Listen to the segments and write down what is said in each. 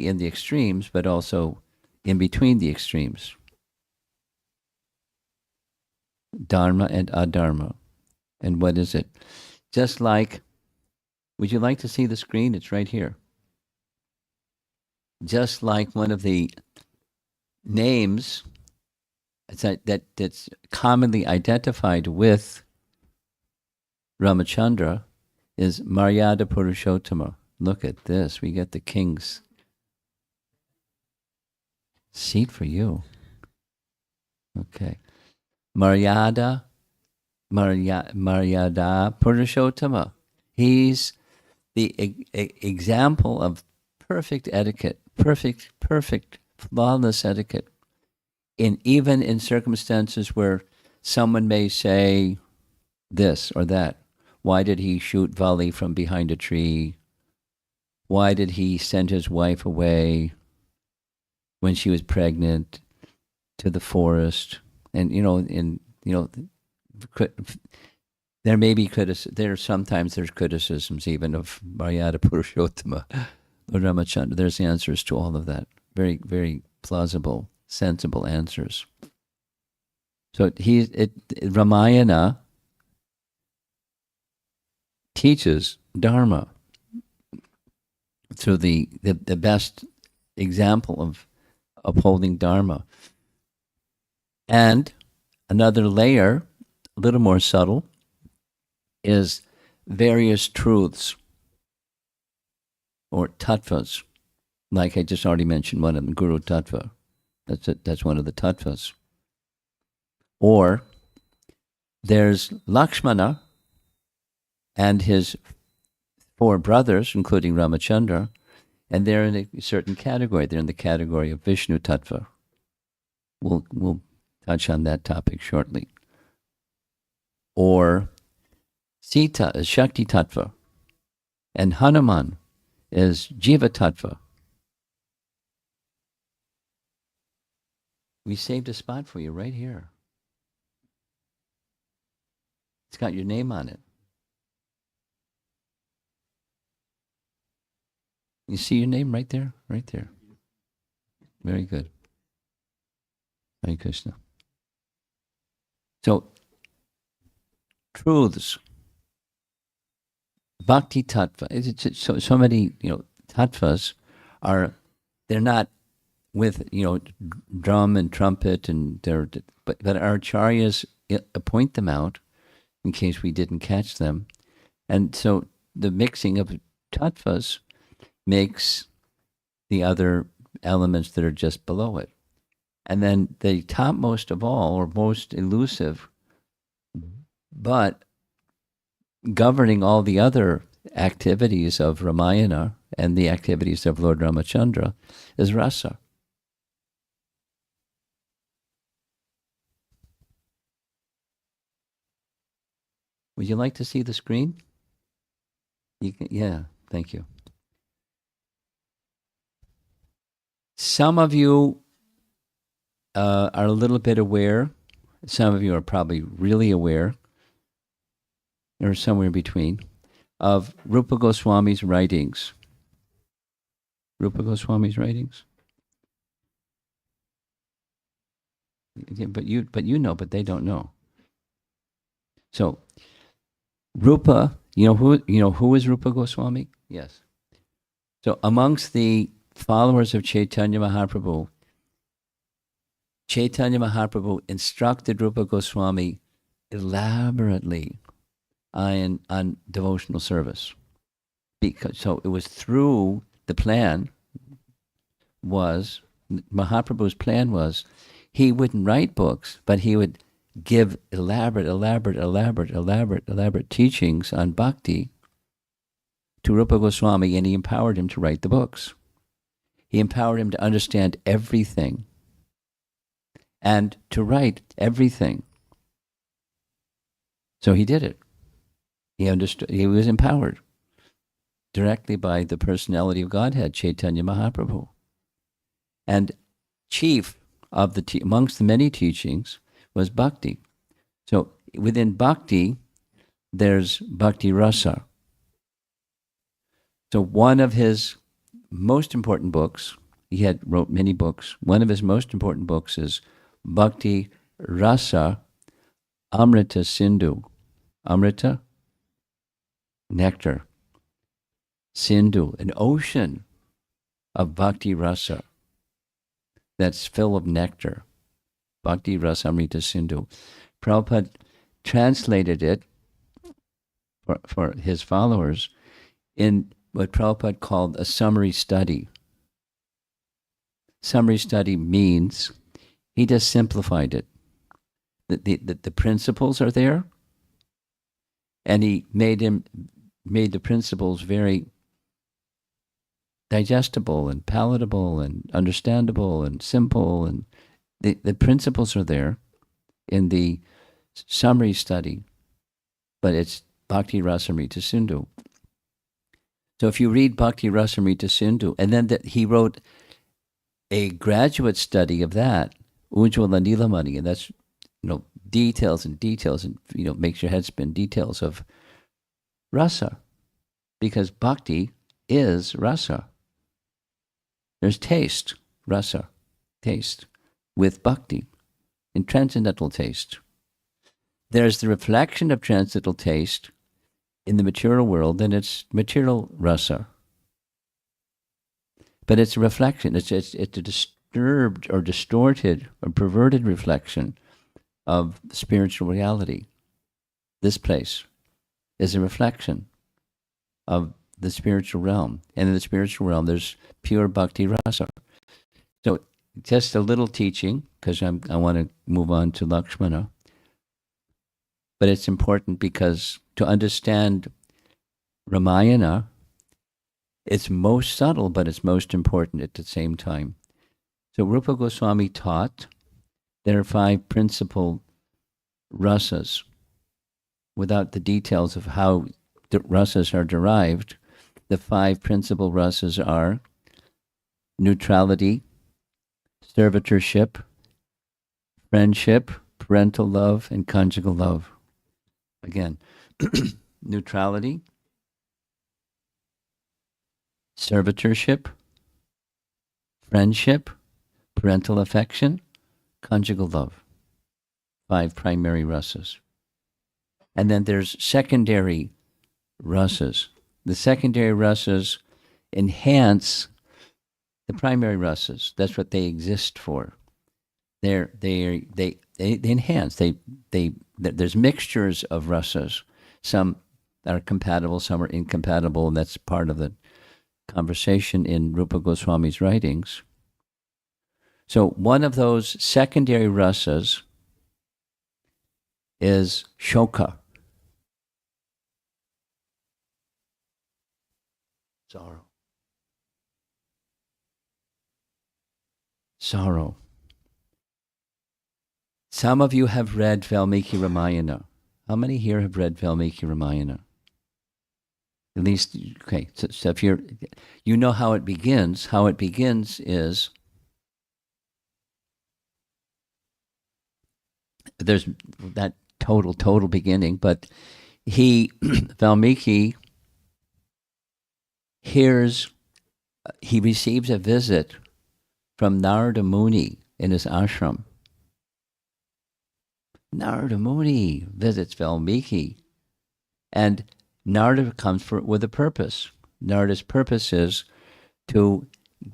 only in the extremes, but also in between the extremes. Dharma and adharma. And what is it? Just like, would you like to see the screen? It's right here. Just like one of the names that's commonly identified with Ramachandra is Maryada Purushottama. Look at this. We get the king's seat for you. Okay. Maryada Purushottama. He's the example of perfect etiquette, perfect, flawless etiquette. Even in circumstances where someone may say this or that. Why did he shoot volley from behind a tree? Why did he send his wife away when she was pregnant to the forest? And there may be sometimes there's criticisms even of Maryada Purushottama, Lord Ramachandra. There's answers to all of that. Very, very plausible, sensible answers. So Ramayana teaches Dharma through the best example of upholding Dharma. And another layer, a little more subtle, is various truths or tattvas. Like I just already mentioned one of them, Guru Tattva. That's one of the tattvas. Or there's Laksmana and his 4 brothers, including Ramachandra, and they're in a certain category. They're in the category of Vishnu Tattva. We'll touch on that topic shortly. Or Sita is Shakti Tattva, and Hanuman is Jiva Tattva. We saved a spot for you right here. It's got your name on it. You see your name right there? Right there. Very good. Hare Krishna. So, truths. Bhakti tattva. So many, tattvas they're not with, drum and trumpet, and but our acharyas point them out in case we didn't catch them. And so the mixing of tattvas makes the other elements that are just below it. And then the topmost of all, or most elusive, but governing all the other activities of Ramayana and the activities of Lord Ramachandra, is rasa. Would you like to see the screen? Yeah, thank you. Some of you are a little bit aware. Some of you are probably really aware, or somewhere in between, of Rupa Goswami's writings. Rupa Goswami's writings? Yeah, but you know, but they don't know. So, Rupa, who is Rupa Goswami? Yes. So, amongst the followers of Chaitanya Mahaprabhu instructed Rupa Goswami elaborately on devotional service. So it was through the plan Mahaprabhu's plan was, he wouldn't write books, but he would give elaborate teachings on bhakti to Rupa Goswami, and he empowered him to write the books. He empowered him to understand everything and to write everything. So he did it. He understood. He was empowered directly by the personality of Godhead, Chaitanya Mahaprabhu. And chief of amongst the many teachings was bhakti. So within bhakti, there's bhakti rasa. So one of his most important books, he had wrote many books. One of his most important books is Bhakti Rasa Amrita Sindhu. Amrita, nectar. Sindhu, an ocean of Bhakti Rasa that's full of nectar. Bhakti Rasa Amrita Sindhu. Prabhupada translated it for his followers in what Prabhupada called a summary study. Summary study means he just simplified it. The principles are there, and he made the principles very digestible and palatable and understandable and simple, and the principles are there in the summary study, but it's Bhakti Rasamrita Sindhu. So if you read Bhakti Rasamrita Sindhu, and then he wrote a graduate study of that, Ujjwala Nilamani, and that's details and makes your head spin, details of rasa, because bhakti is rasa. There's taste, rasa, taste, with bhakti, in transcendental taste. There's the reflection of transcendental taste in the material world, and it's material rasa. But it's a reflection. It's a disturbed or distorted or perverted reflection of spiritual reality. This place is a reflection of the spiritual realm. And in the spiritual realm, there's pure bhakti rasa. So just a little teaching, because I want to move on to Lakshmana. But it's important because to understand Ramayana, it's most subtle, but it's most important at the same time. So Rupa Goswami taught there are 5 principal rasas. Without the details of how the rasas are derived, the 5 principal rasas are neutrality, servitorship, friendship, parental love, and conjugal love. Again, neutrality, servitorship, friendship, parental affection, conjugal love. 5 primary rasas. And then there's secondary rasas. The secondary rasas enhance the primary rasas. That's what they exist for. They enhance. There's mixtures of rasas. Some are compatible, some are incompatible, and that's part of the conversation in Rupa Goswami's writings. So one of those secondary rasas is shoka. Sorrow. Some of you have read Valmiki Ramayana. How many here have read Valmiki Ramayana? At least, okay. So if you know how it begins. How it begins is there's that total beginning, but Valmiki he receives a visit from Narada Muni in his ashram. Narada Muni visits Valmiki, and Narada comes with a purpose. Narada's purpose is to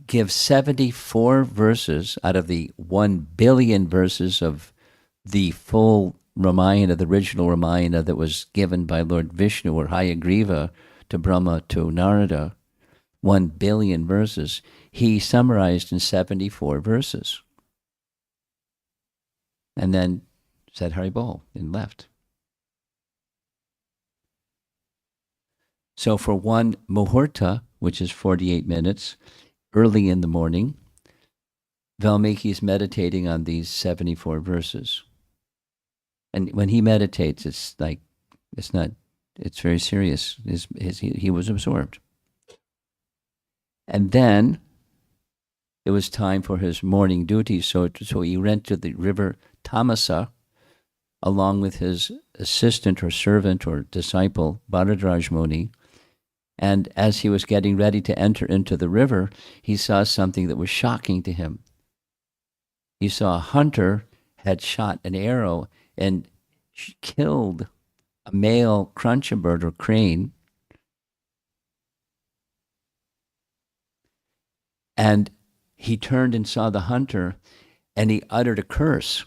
give 74 verses out of the 1 billion verses of the full Ramayana, the original Ramayana that was given by Lord Vishnu or Hayagriva to Brahma to Narada. 1 billion verses. He summarized in 74 verses. And then said Haribol and left. So for 1 muhurta, which is 48 minutes, early in the morning, Valmiki is meditating on these 74 verses. And when he meditates, it's very serious. He was absorbed. And then it was time for his morning duties, so he went to the river Tamasa, along with his assistant or servant or disciple, Bharadraj Muni, And as he was getting ready to enter into the river, he saw something that was shocking to him. He saw a hunter had shot an arrow and killed a male crunchabird or crane, and he turned and saw the hunter, and he uttered a curse,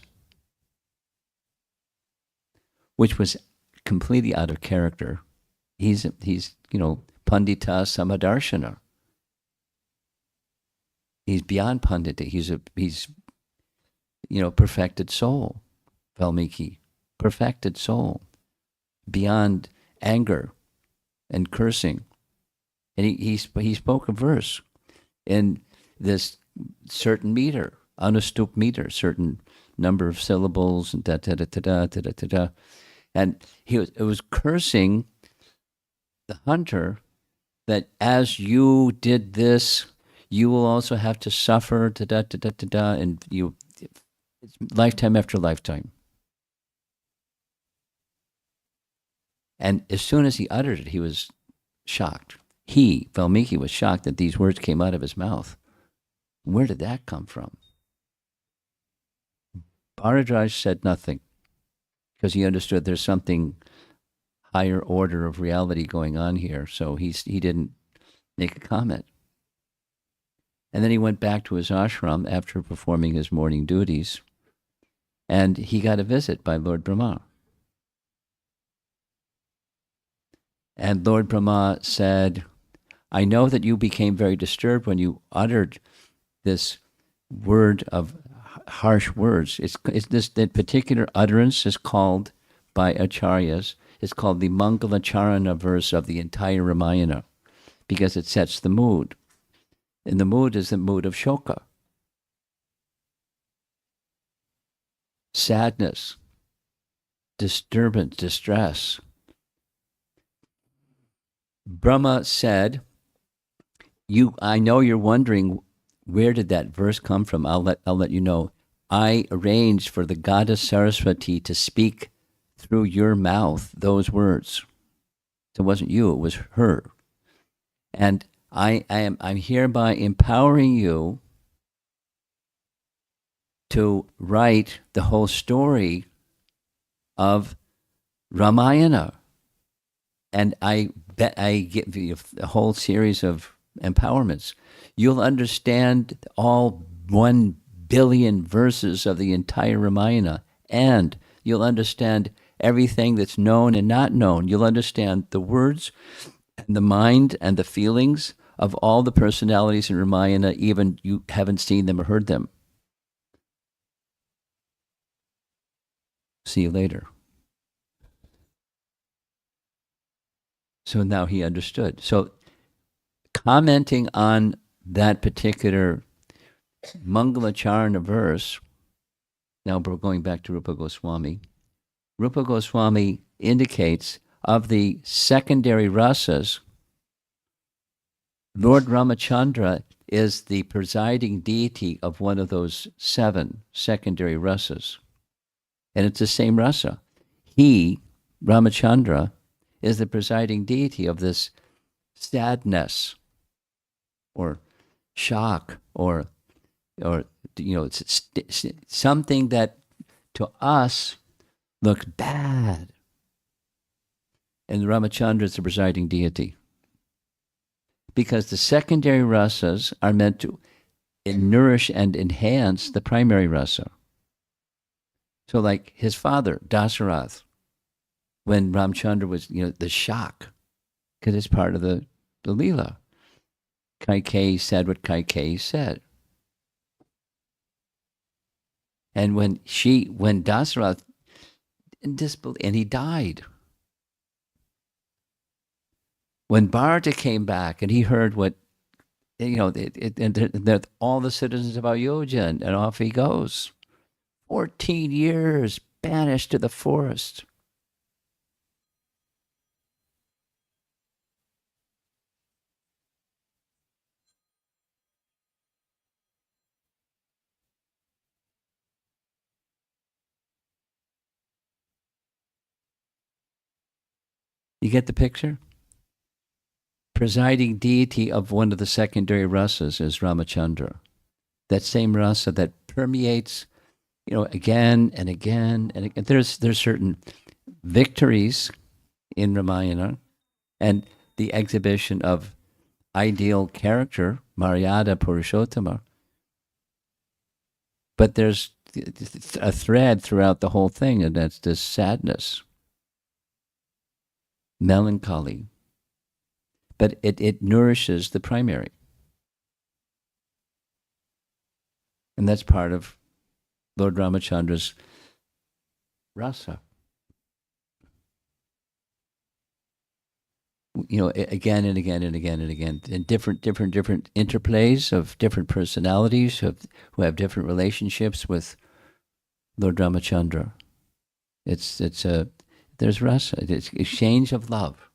which was completely out of character. He's pandita samadarshana. He's beyond pandita. He's perfected soul. Valmiki, perfected soul, beyond anger and cursing. And he spoke a verse in this certain meter, anustup meter, certain number of syllables, and da da da da da da da da. And it was cursing the hunter that as you did this, you will also have to suffer, da da da da da da, and it's lifetime after lifetime. And as soon as he uttered it, he was shocked. Valmiki, was shocked that these words came out of his mouth. Where did that come from? Bharadraj said nothing because he understood there's something higher order of reality going on here. So he didn't make a comment. And then he went back to his ashram after performing his morning duties, and he got a visit by Lord Brahma. And Lord Brahma said, I know that you became very disturbed when you uttered this word of harsh words. It's this that particular utterance is called by acharyas. It's called the Mangalacharana verse of the entire Ramayana because it sets the mood. And the mood is the mood of shoka, sadness, disturbance, distress. Brahma said, I know you're wondering where did that verse come from. I'll let you know. I arranged for the goddess Saraswati to speak through your mouth those words. So it wasn't you, it was her. And I'm hereby empowering you to write the whole story of Ramayana. And I give you a whole series of empowerments. You'll understand all 1 billion verses of the entire Ramayana, and you'll understand everything that's known and not known. You'll understand the words and the mind and the feelings of all the personalities in Ramayana, even you haven't seen them or heard them. See you later. So now he understood. So commenting on that particular Mangalacharana verse, now we're going back to Rupa Goswami. Rupa Goswami indicates of the secondary rasas, Lord Ramachandra is the presiding deity of one of those 7 secondary rasas. And it's the same rasa. He, Ramachandra, is the presiding deity of this sadness or shock or it's something that to us looks bad. And Ramachandra is the presiding deity. Because the secondary rasas are meant to nourish and enhance the primary rasa. So like his father, Dasarath, when Ramchandra was, the shock, because it's part of the Leela. Kaikeyi said what Kaikeyi said. And when Dasarath, and he died. When Bharata came back and he heard what, and all the citizens of Ayodhya, and off he goes. 14 years banished to the forest. You get the picture? presiding deity of one of the secondary rasas is Ramachandra. That same rasa that permeates, again and again and again. There's certain victories in Ramayana and the exhibition of ideal character, Maryada Purushottama. But there's a thread throughout the whole thing, and that's this sadness, melancholy. But it nourishes the primary. And that's part of Lord Ramachandra's rasa. Again and again and again and again, and different interplays of different personalities who have different relationships with Lord Ramachandra. There's rasa. It's exchange of love,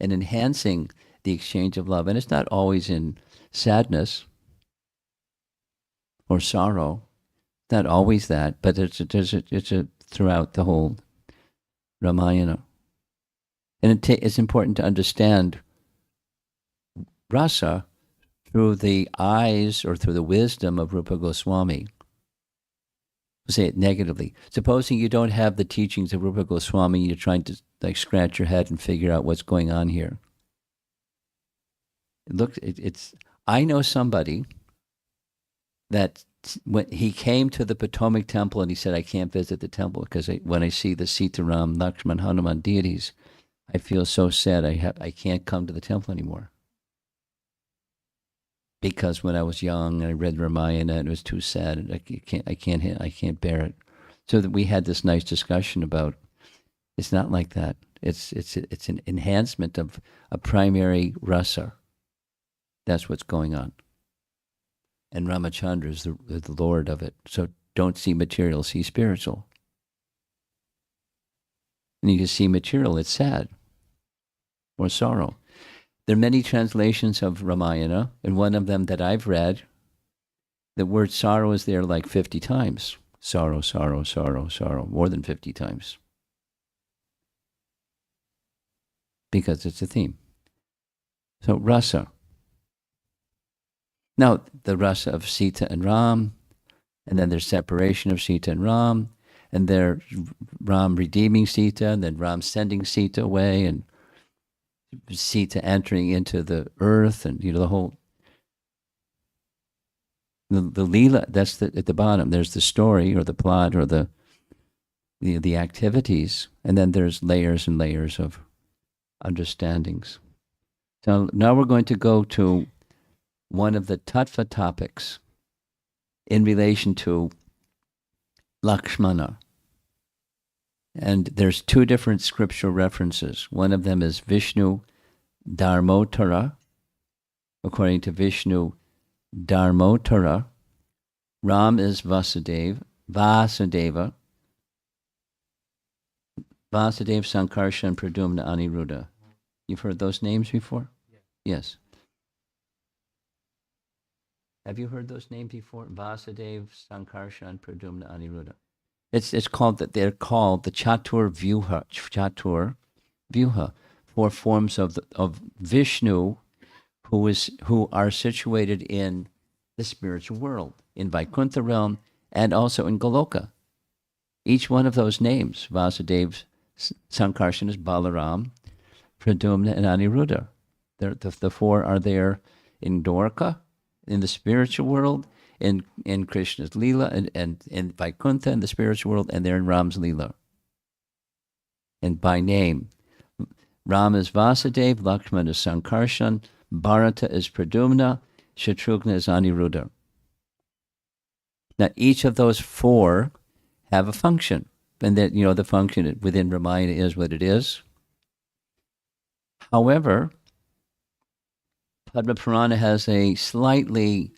and enhancing the exchange of love, and it's not always in sadness or sorrow. Not always that, but it's throughout the whole Ramayana. And it's important to understand rasa through the eyes or through the wisdom of Rupa Goswami. Say it negatively. Supposing you don't have the teachings of Rupa Goswami, you're trying to scratch your head and figure out what's going on here. I know somebody that when he came to the Potomac temple and he said, I can't visit the temple because when I see the Sitaram, Lakshman, Hanuman deities, I feel so sad. I can't come to the temple anymore. Because when I was young and I read Ramayana and it was too sad, and I can't bear it. So that we had this nice discussion about it's not like that. It's an enhancement of a primary rasa. That's what's going on. And Ramachandra is the Lord of it. So don't see material, see spiritual. And you just see material, it's sad or sorrow. There are many translations of Ramayana, and one of them that I've read, the word sorrow is there like 50 times. Sorrow, sorrow, sorrow, sorrow, more than 50 times. Because it's a theme. So rasa. Now, the rasa of Sita and Ram, and then there's separation of Sita and Ram, and there's Ram redeeming Sita, and then Ram sending Sita away, and Sita entering into the earth, and the whole the Leela. That's at the bottom. There's the story or the plot or the activities, and then there's layers and layers of understandings. So now we're going to go to one of the tattva topics in relation to Lakshmana. And there's two different scriptural references. One of them is Vishnu Dharmotara. According to Vishnu Dharmotara, Ram is Vasudeva, Vasudeva, Sankarsha, and Pradyumna, Aniruddha. You've heard those names before? Yes. Have you heard those names before? Vasudeva, Sankarsha, and Pradyumna, Aniruddha. It's called that they're called the Chatur Vyuha, four forms of Vishnu, who are situated in the spiritual world, in Vaikuntha realm, and also in Goloka. Each one of those names, Vasudeva, Sankarshan is Balaram, Pradyumna, and Aniruddha. The four are there in Dwarka, in the spiritual world, in Krishna's Leela, and in Vaikuntha in the spiritual world, and they're in Ram's Leela. And by name, Ram is Vasudeva, Lakshmana is Sankarshan, Bharata is Pradyumna, Shatrughna is Aniruddha. Now, each of those four have a function, and that the function within Ramayana is what it is. However, Padma Purana has a slightly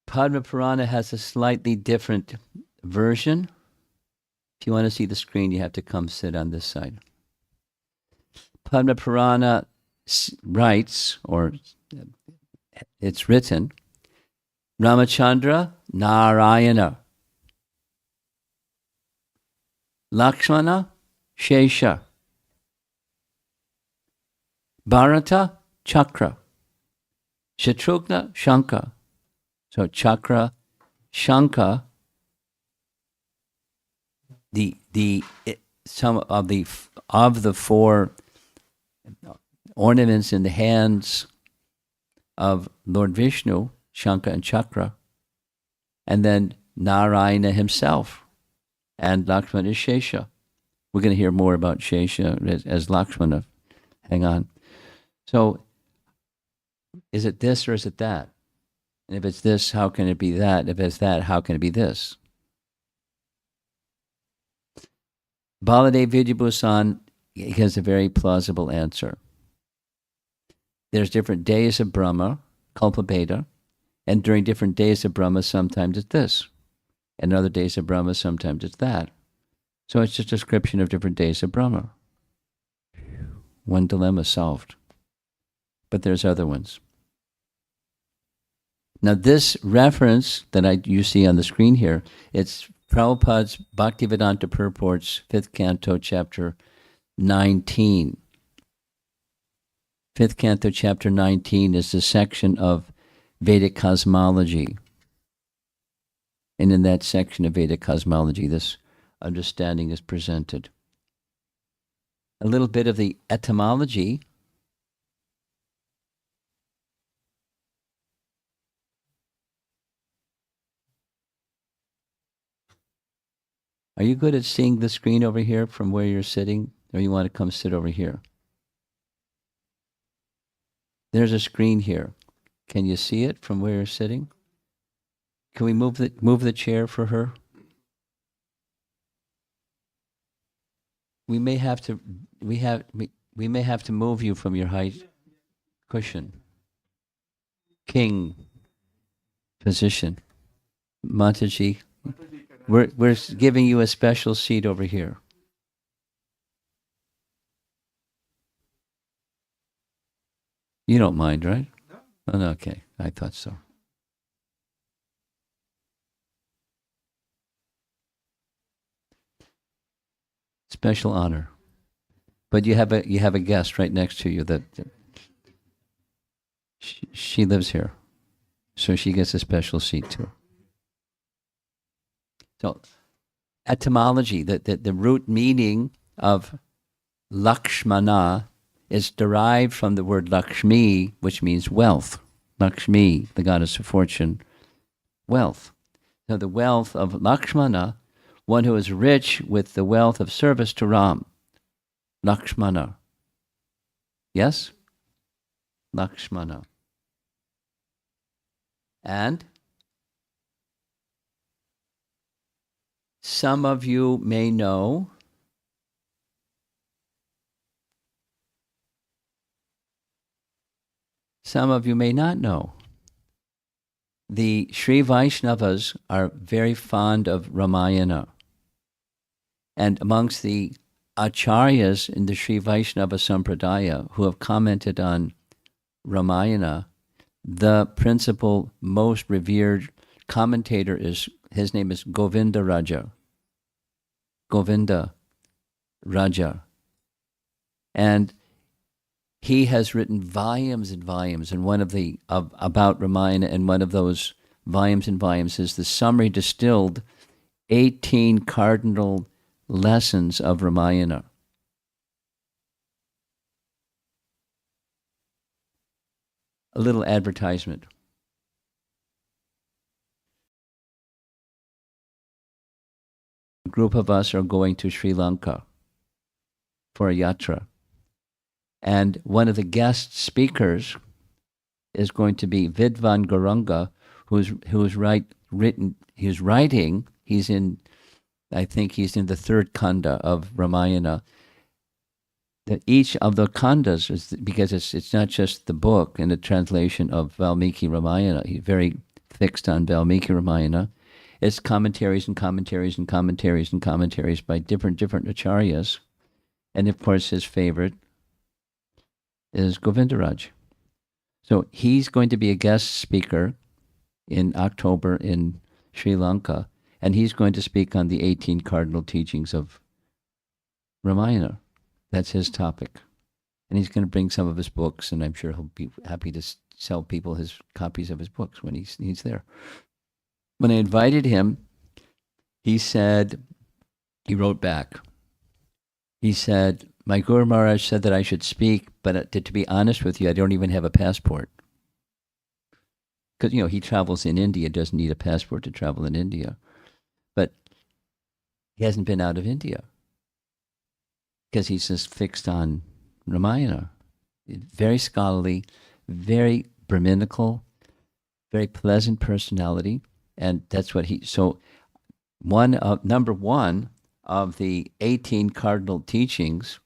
Padma Purana has a slightly different version. If you want to see the screen, you have to come sit on this side. Padma Purana writes, or it's written, Ramachandra, Narayana. Lakshmana, Shesha. Bharata, Chakra. Shatrughna, Shanka. So Chakra, Shanka, some of the four ornaments in the hands of Lord Vishnu, Shanka and Chakra, and then Narayana himself, and Lakshmana is Shesha. We're going to hear more about Shesha as Lakshmana. Hang on. So, is it this or is it that? And if it's this, how can it be that? If it's that, how can it be this? Baladev Vidyabhusan has a very plausible answer. There's different days of Brahma, Kalpabheda, and during different days of Brahma, sometimes it's this. And other days of Brahma, sometimes it's that. So it's just a description of different days of Brahma. One dilemma solved. But there's other ones. Now this reference that you see on the screen here, it's Prabhupada's Bhaktivedanta Purports, 5th Canto, Chapter 19. 5th Canto, Chapter 19 is the section of Vedic cosmology. And in that section of Vedic cosmology, this understanding is presented. A little bit of the etymology. Are you good at seeing the screen over here from where you're sitting, or you want to come sit over here? There's a screen here. Can you see it from where you're sitting? Can we move the chair for her? We may have to move you from your height cushion. King position. Mataji, we're giving you a special seat over here. You don't mind, right? No. Oh, no, okay, I thought so. Special honor. But you have a guest right next to you that she lives here, so she gets a special seat too. So, etymology, the root meaning of Lakshmana is derived from the word Lakshmi, which means wealth. Lakshmi, the goddess of fortune, wealth. So the wealth of Lakshmana, one who is rich with the wealth of service to Ram. Lakshmana. Yes? Lakshmana. And some of you may know some of you may not know. The Sri Vaishnavas are very fond of Ramayana. And amongst the acharyas in the Sri Vaishnava Sampradaya who have commented on Ramayana, the principal, most revered commentator his name is Govinda Raja. Govinda Raja. And he has written volumes and volumes, and one of about Ramayana, and one of those volumes and volumes is the summary distilled 18 cardinal lessons of Ramayana. A little advertisement. A group of us are going to Sri Lanka for a yatra. And one of the guest speakers is going to be Vidvan Gauranga, I think he's in the third kanda of Ramayana. That each of the kandas is, because it's not just the book and the translation of Valmiki Ramayana. He's very fixed on Valmiki Ramayana. It's commentaries and commentaries and commentaries and commentaries by different acharyas. And of course, his favorite is Govindaraj. So he's going to be a guest speaker in October in Sri Lanka, and he's going to speak on the 18 cardinal teachings of Ramayana. That's his topic. And he's going to bring some of his books, and I'm sure he'll be happy to sell people his copies of his books when he's there. When I invited him, he wrote back. He said, my Guru Maharaj said that I should speak, but to be honest with you, I don't even have a passport. Because, he travels in India, doesn't need a passport to travel in India. But he hasn't been out of India because he's just fixed on Ramayana. Very scholarly, very Brahminical, very pleasant personality. And that's what so number one of the 18 cardinal teachings,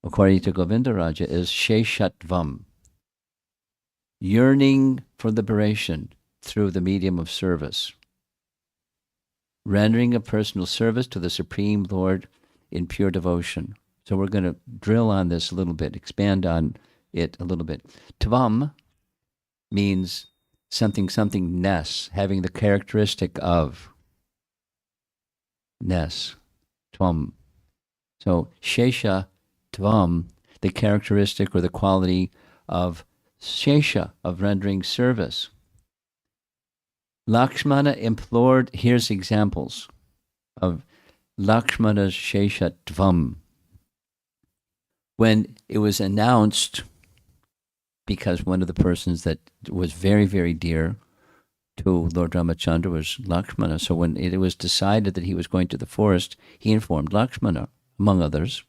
according to Govindaraja, is Sheshatvam, yearning for liberation through the medium of service, rendering a personal service to the Supreme Lord in pure devotion. So we're going to drill on this a little bit, expand on it a little bit. Tvam means something-ness, having the characteristic of ness. Tvam. So Shesha Tvam, the characteristic or the quality of Shesha, of rendering service. Lakshmana implored, here's examples of Lakshmana's Shesha Tvam. When it was announced, because one of the persons that was very, very dear to Lord Ramachandra was Lakshmana. So when it was decided that he was going to the forest, he informed Lakshmana, among others.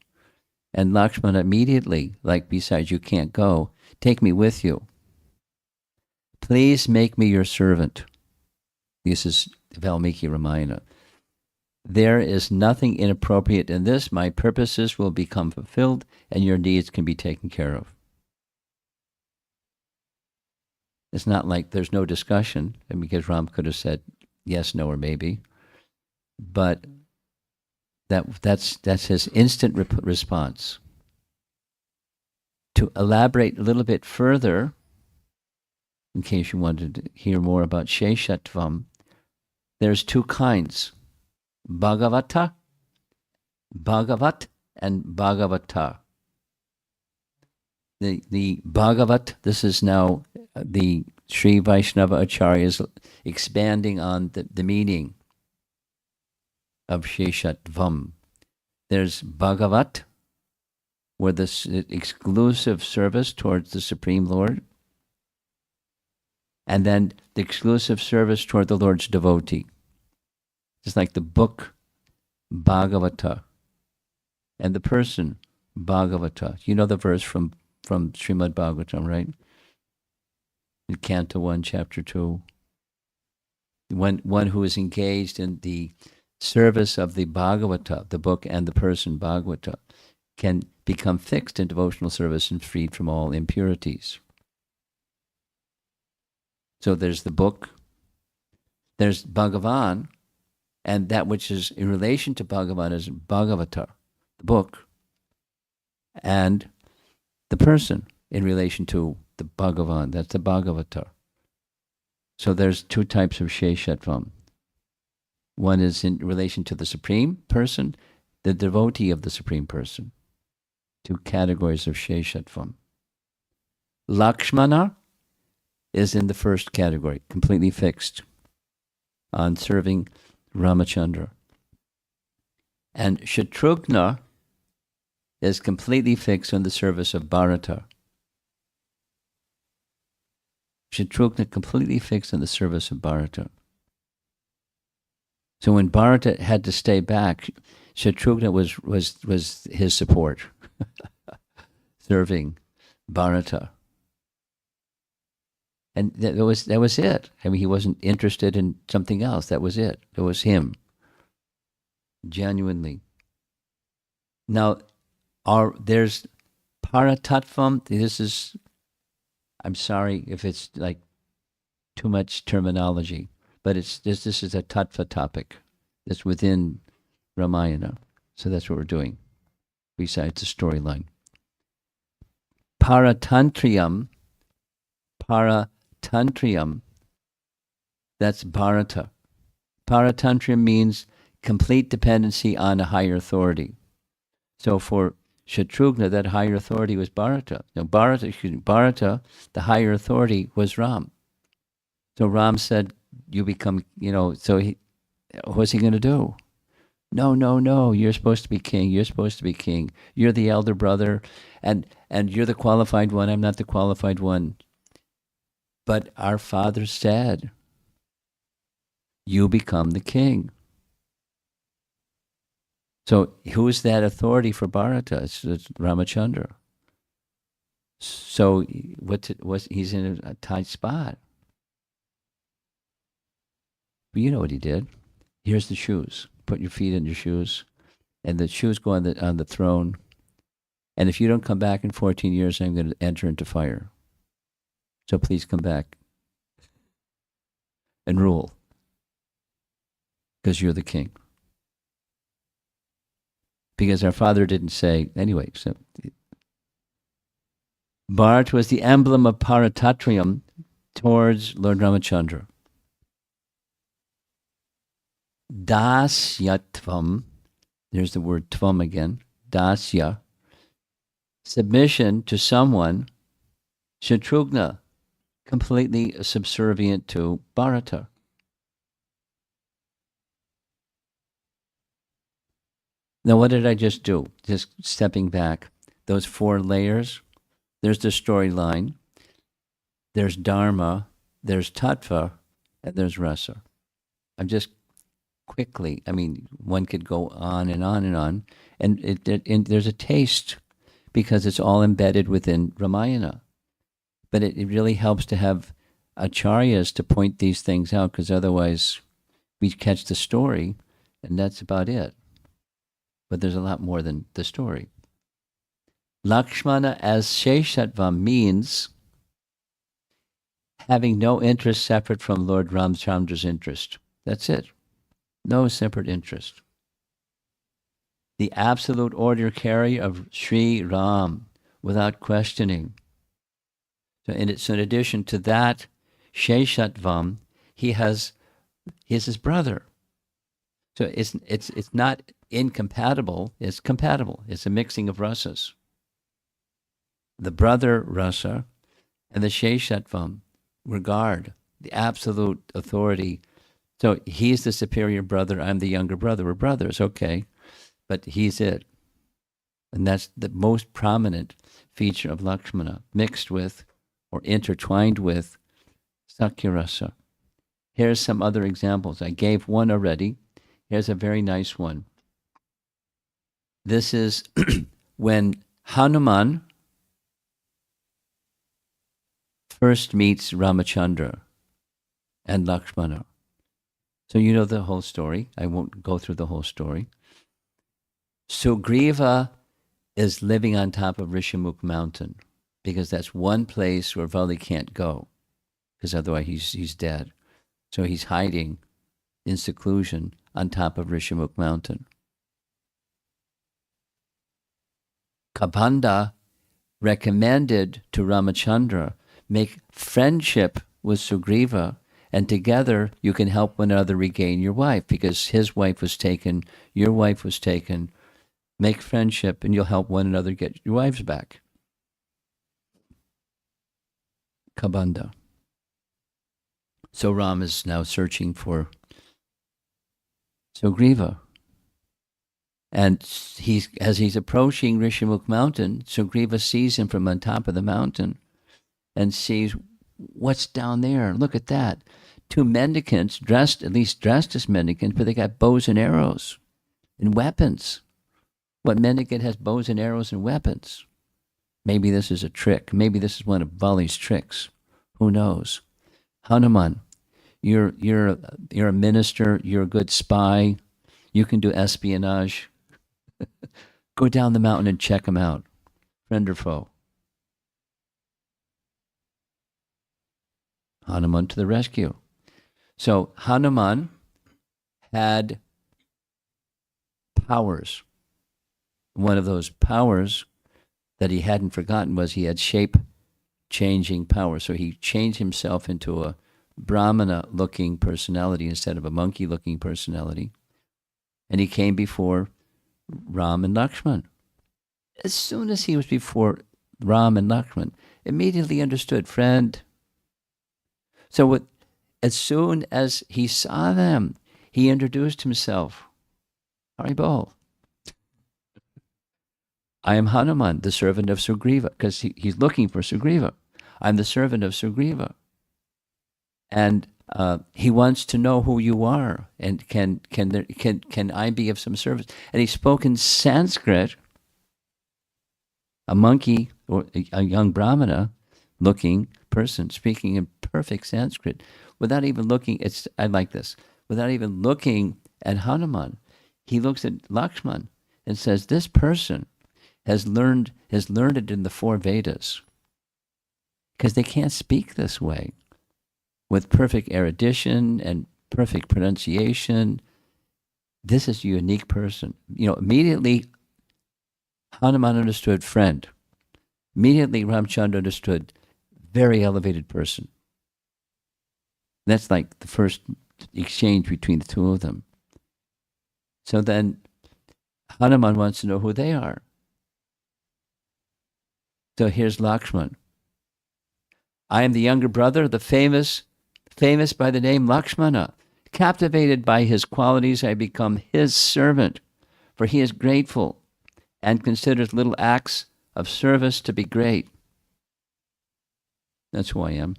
And Lakshmana immediately, besides, you can't go, take me with you. Please make me your servant. This is Valmiki Ramayana. There is nothing inappropriate in this. My purposes will become fulfilled and your needs can be taken care of. It's not like there's no discussion, because Ram could have said yes, no, or maybe. But that's his instant response. To elaborate a little bit further, in case you wanted to hear more about Sheshatvam, there's two kinds, Bhagavata, Bhagavat, and Bhagavata. The Bhagavat, this is now the Sri Vaishnava Acharyas expanding on the meaning of Sheshatvam. There's Bhagavat, where this exclusive service towards the Supreme Lord, and then the exclusive service toward the Lord's devotee. Just like the book Bhagavata and the person Bhagavata. You know the verse from Srimad Bhagavatam, right? In Canto 1, Chapter 2. One who is engaged in the service of the Bhagavata, the book and the person Bhagavata, can become fixed in devotional service and freed from all impurities. So there's the book, there's Bhagavan, and that which is in relation to Bhagavan is Bhagavata, the book, and the person in relation to the Bhagavan, that's the Bhagavata. So there's two types of Sheshatvam. One is in relation to the Supreme Person, the devotee of the Supreme Person. Two categories of Sheshatvam. Lakshmana is in the first category, completely fixed on serving Ramachandra. And Shatrughna is completely fixed on the service of Bharata. Shatrughna completely fixed on the service of Bharata. So when Bharata had to stay back, Shatrughna was his support, serving Bharata. And that was it. I mean, he wasn't interested in something else. That was it. It was him. Genuinely. Now, there's Paratatvam. This is, I'm sorry if it's like too much terminology, but this is a tattva topic that's within Ramayana. So that's what we're doing, besides the storyline. Paratantriyam, paratantriyam, that's Bharata. Paratantriyam means complete dependency on a higher authority. So for Shatrughna, that higher authority was Bharata. Now Bharata, the higher authority was Ram. So Ram said, you become, so what's he going to do? No, no, no, you're supposed to be king. You're supposed to be king. You're the elder brother, and you're the qualified one. I'm not the qualified one. But our father said, you become the king. So who's that authority for Bharata? It's Ramachandra. So he's in a tight spot. But you know what he did. Here's the shoes. Put your feet in your shoes. And the shoes go on the throne. And if you don't come back in 14 years, I'm going to enter into fire. So please come back and rule. Because you're the king. Because our father didn't say, anyway, so Bharat was the emblem of Paratatrium towards Lord Ramachandra. Dasyatvam, there's the word tvam again, dasya, submission to someone, Shatrughna, completely subservient to Bharata. Now, what did I just do? Just stepping back. Those 4 layers, there's the storyline, there's Dharma, there's Tattva, and there's Rasa. I'm just quickly, one could go on and on and on, and there's a taste because it's all embedded within Ramayana. But it really helps to have acharyas to point these things out, because otherwise we catch the story, and that's about it. But there's a lot more than the story. Lakshmana as Sheshatvam means having no interest separate from Lord Ramchandra's interest. That's it. No separate interest. The absolute order carrier of Sri Ram without questioning. So in addition to that, Sheshatvam, he's his brother. So it's not incompatible, it's compatible. It's a mixing of rasas. The brother rasa and the Sheshatvam, regard, the absolute authority. So he's the superior brother, I'm the younger brother. We're brothers, okay. But he's it. And that's the most prominent feature of Lakshmana, mixed with or intertwined with Sakyarasa. Here's some other examples. I gave one already. Here's a very nice one. This is when Hanuman first meets Ramachandra and Lakshmana. So you know the whole story. I won't go through the whole story. Sugriva is living on top of Rishamukh mountain because that's one place where Vali can't go, because otherwise he's dead. So he's hiding in seclusion on top of Rishamukh mountain. Kabanda recommended to Ramachandra, make friendship with Sugriva, and together you can help one another regain your wife, because his wife was taken, your wife was taken. Make friendship and you'll help one another get your wives back. Kabanda. So Ram is now searching for Sugriva. And as he's approaching Rishamukh mountain, Sugriva sees him from on top of the mountain and sees, what's down there? Look at that. 2 mendicants, at least dressed as mendicants, but they got bows and arrows and weapons. What mendicant has bows and arrows and weapons? Maybe this is a trick. Maybe this is one of Vali's tricks. Who knows? Hanuman, you're a minister. You're a good spy. You can do espionage. Go down the mountain and check him out. Friend or foe? Hanuman to the rescue. So Hanuman had powers. One of those powers that he hadn't forgotten was he had shape changing power. So he changed himself into a Brahmana looking personality instead of a monkey looking personality. And he came before Ram and Lakshman. As soon as he was before Ram and Lakshman, immediately understood, friend. As soon as he saw them, he introduced himself. Haribol. I am Hanuman, the servant of Sugriva, because he's looking for Sugriva. I'm the servant of Sugriva. And he wants to know who you are, and can I be of some service? And he spoke in Sanskrit. A monkey or a young Brahmana looking person speaking in perfect Sanskrit without even looking. I like this. Without even looking at Hanuman, he looks at Lakshman and says, "This person has learned it in the 4 Vedas, because they can't speak this way with perfect erudition and perfect pronunciation. This is a unique person." Immediately Hanuman understood friend. Immediately Ramchandra understood very elevated person. That's like the first exchange between the two of them. So then Hanuman wants to know who they are. So here's Lakshman. I am the younger brother, the famous by the name Lakshmana. Captivated by his qualities, I become his servant, for he is grateful and considers little acts of service to be great. That's who I am.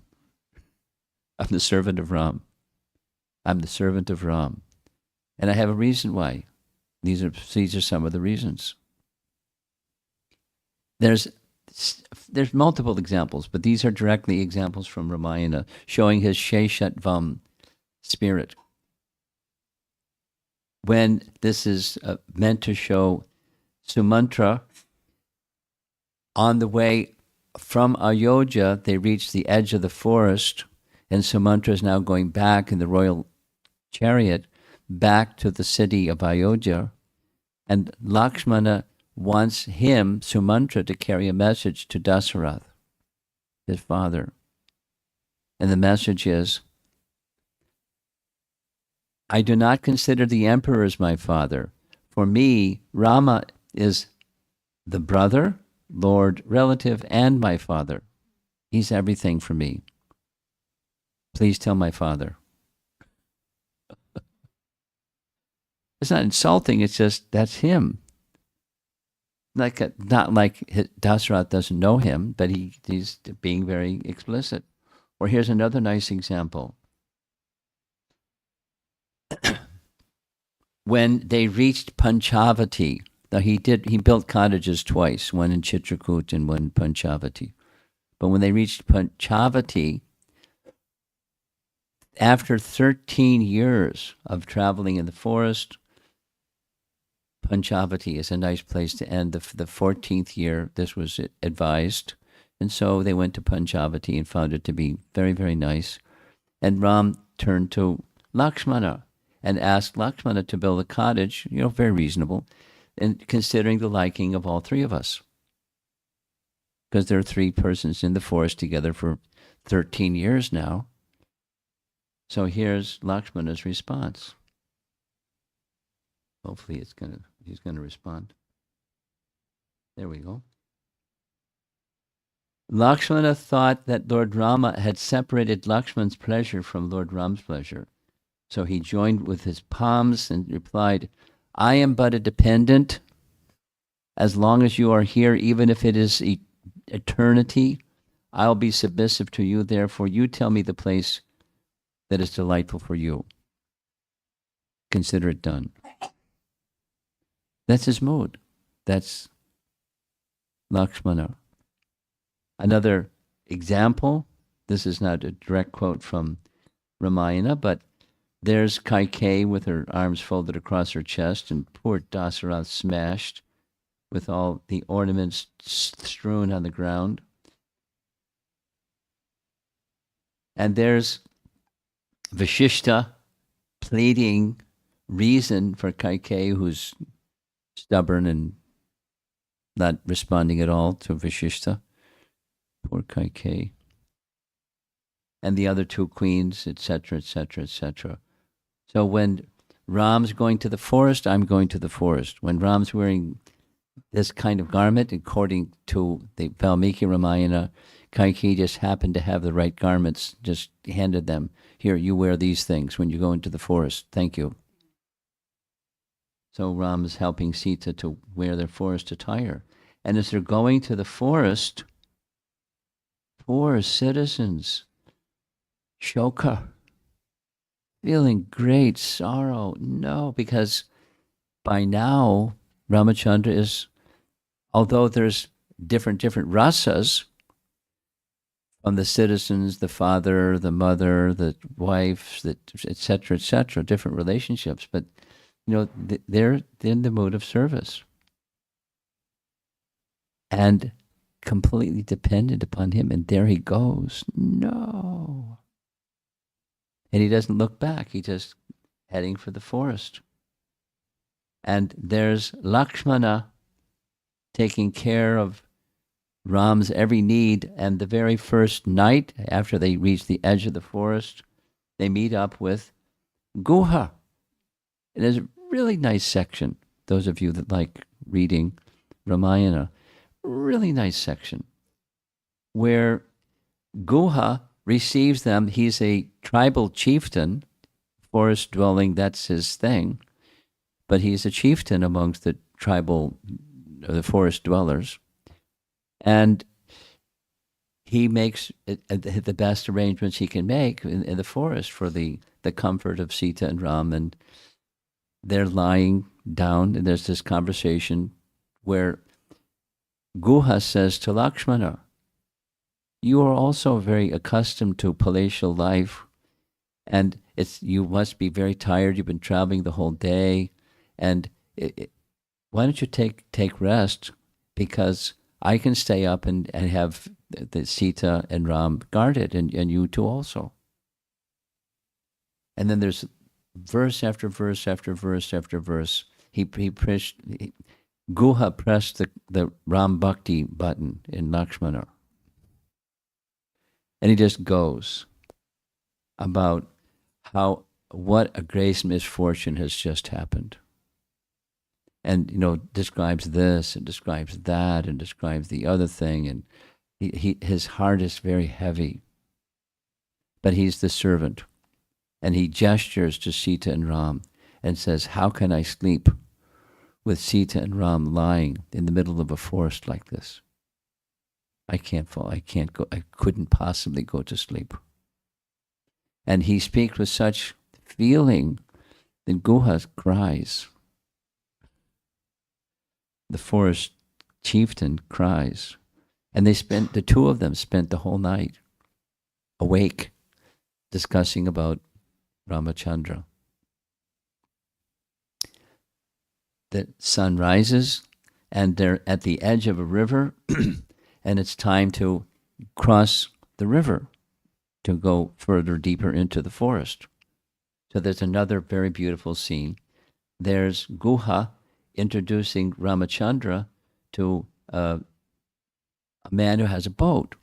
I'm the servant of Ram. I'm the servant of Ram. And I have a reason why. These are some of the reasons. There's multiple examples, but these are directly examples from Ramayana showing his Sheshatvam spirit. When this is meant to show Sumantra, on the way from Ayodhya, they reach the edge of the forest, and Sumantra is now going back in the royal chariot back to the city of Ayodhya, and Lakshmana wants him, Sumantra, to carry a message to Dasarath, his father. And the message is, I do not consider the emperor as my father. For me, Rama is the brother, lord, relative, and my father. He's everything for me. Please tell my father. It's not insulting, it's just, that's him. Not like Dasarath doesn't know him, but he's being very explicit. Or here's another nice example. When they reached Panchavati, now he built cottages twice, one in Chitrakoot and one in Panchavati. But when they reached Panchavati, after 13 years of traveling in the forest, Panchavati is a nice place to end. The 14th year, this was advised. And so they went to Panchavati and found it to be very, very nice. And Ram turned to Lakshmana and asked Lakshmana to build a cottage, very reasonable, and considering the liking of all 3 of us. Because there are 3 persons in the forest together for 13 years now. So here's Lakshmana's response. Hopefully he's gonna respond. There we go. Lakshmana thought that Lord Rama had separated Lakshman's pleasure from Lord Ram's pleasure. So he joined with his palms and replied, I am but a dependent. As long as you are here, even if it is eternity, I'll be submissive to you. Therefore, you tell me the place that is delightful for you. Consider it done. That's his mood. That's Lakshmana. Another example, this is not a direct quote from Ramayana, but there's Kaikeyi with her arms folded across her chest, and poor Dasarath smashed with all the ornaments strewn on the ground. And there's Vashishta pleading reason for Kaikeyi, who's stubborn and not responding at all to Vashishta. Poor Kaikeyi. And the other two queens, etc., etc., etc. So when Ram's going to the forest, I'm going to the forest. When Ram's wearing this kind of garment, according to the Valmiki Ramayana, Kaikeyi just happened to have the right garments, just handed them. Here, you wear these things when you go into the forest. Thank you. So Ram is helping Sita to wear their forest attire. And as they're going to the forest, poor citizens, Shoka, feeling great sorrow. No, because by now, Ramachandra is, although there's different rasas, on the citizens, the father, the mother, the wife, etc., etc., different relationships, but they're in the mood of service and completely dependent upon him. And there he goes. No. And he doesn't look back. He just heading for the forest. And there's Lakshmana taking care of Ram's every need. And the very first night, after they reach the edge of the forest, they meet up with Guha. It is a really nice section. Those of you that like reading Ramayana, really nice section where Guha receives them. He's a tribal chieftain, forest dwelling, that's his thing. But he's a chieftain amongst the the forest dwellers. And he makes the best arrangements he can make in the forest for the comfort of Sita and Ram. And they're lying down, and there's this conversation where Guha says to Lakshmana, you are also very accustomed to palatial life, and you must be very tired. You've been traveling the whole day, and why don't you take rest? Because I can stay up and have the Sita and Ram guarded, and you two also. And then there's verse after verse after verse after verse. Guha pressed the Ram Bhakti button in Lakshmana. And he just goes about what a great misfortune has just happened. And, describes this and describes that and describes the other thing. And his heart is very heavy. But he's the servant. And he gestures to Sita and Ram and says, how can I sleep with Sita and Ram lying in the middle of a forest like this? I can't fall. I can't go. I couldn't possibly go to sleep. And he speaks with such feeling that Guha cries. The forest chieftain cries. And the two of them spent the whole night awake discussing about Ramachandra. The sun rises and they're at the edge of a river and it's time to cross the river to go further deeper into the forest. So there's another very beautiful scene. There's Guha introducing Ramachandra to a man who has a boat.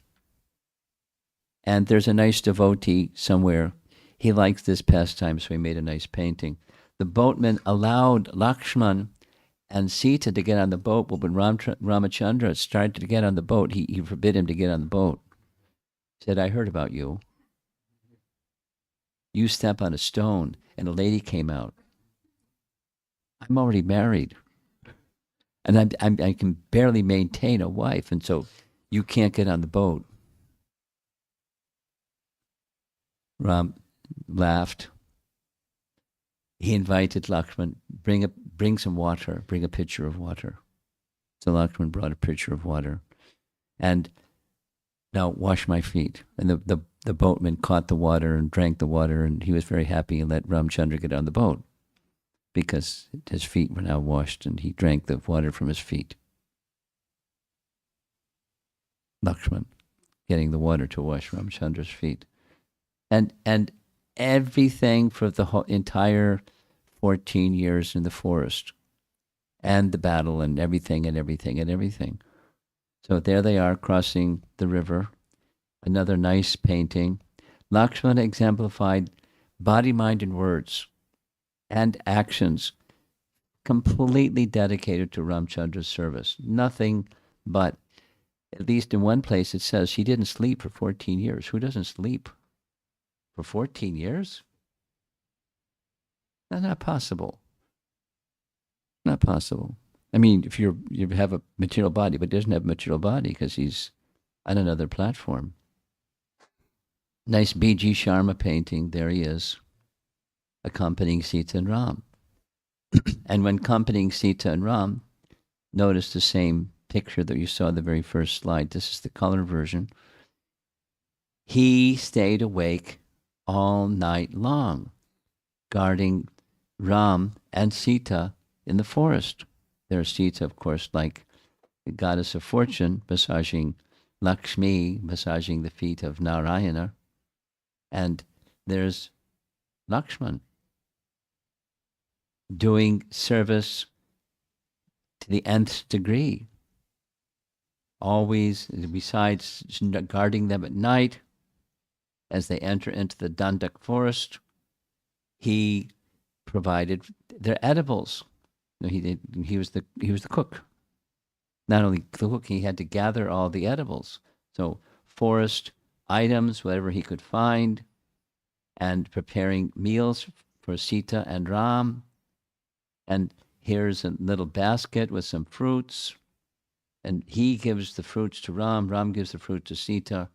And there's a nice devotee somewhere. He likes this pastime, so he made a nice painting. The boatman allowed Lakshman and Sita to get on the boat, but when Ramachandra started to get on the boat, he forbid him to get on the boat. He said, I heard about you. You step on a stone, and a lady came out. I'm already married, and I can barely maintain a wife, and so you can't get on the boat. Ram laughed. He invited Lakshman, bring some water, bring a pitcher of water. So Lakshman brought a pitcher of water. And now wash my feet. And the boatman caught the water and drank the water, and he was very happy and let Ramchandra get on the boat because his feet were now washed and he drank the water from his feet. Lakshman getting the water to wash Ramchandra's feet. And everything for the whole entire 14 years in the forest and the battle and everything and everything and everything. So there they are crossing the river. Another nice painting. Lakshmana exemplified body, mind, and words and actions completely dedicated to Ramchandra's service. Nothing but, at least in one place, it says he didn't sleep for 14 years. Who doesn't sleep for 14 years? That's not possible. Not possible. I mean, if you have a material body, but doesn't have a material body because he's on another platform. Nice B.G. Sharma painting. There he is, accompanying Sita and Ram. And when accompanying Sita and Ram, notice the same picture that you saw in the very first slide. This is the color version. He stayed awake all night long, guarding Ram and Sita in the forest. There's Sita, of course, like the goddess of fortune, massaging Lakshmi, massaging the feet of Narayana. And there's Lakshman doing service to the nth degree. Always, besides guarding them at night, as they enter into the Dandak forest, he provided their edibles. He was the cook. Not only the cook, he had to gather all the edibles. So forest items, whatever he could find, and preparing meals for Sita and Ram. And here's a little basket with some fruits. And he gives the fruits to Ram. Ram gives the fruit to Sita.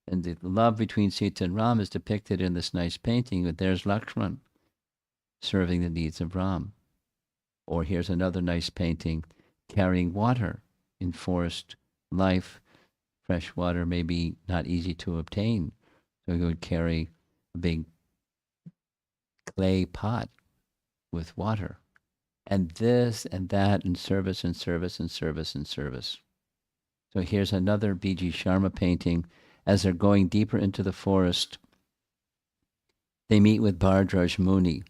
And the love between Sita and Ram is depicted in this nice painting. But there's Lakshman serving the needs of Ram. Or here's another nice painting, carrying water in forest life. Fresh water may be not easy to obtain. So he would carry a big clay pot with water. And this and that, and service and service and service and service. So here's another B.G. Sharma painting. As they're going deeper into the forest, they meet with Bhardraj Muni.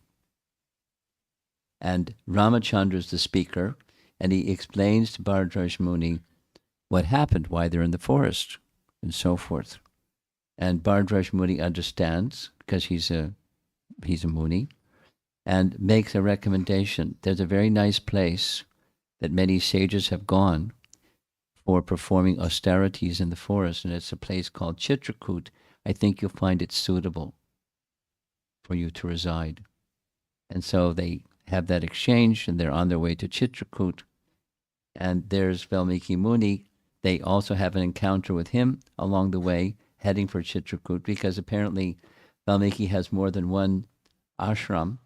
And Ramachandra's the speaker, and he explains to Bhardraj Muni what happened, why they're in the forest, and so forth. And Bhardraj Muni understands, because he's a Muni, and makes a recommendation. There's a very nice place that many sages have gone for performing austerities in the forest, and it's a place called Chitrakoot. I think you'll find it suitable for you to reside. And so they have that exchange, and they're on their way to Chitrakoot. And there's Valmiki Muni. They also have an encounter with him along the way, heading for Chitrakoot, because apparently Valmiki has more than one ashram.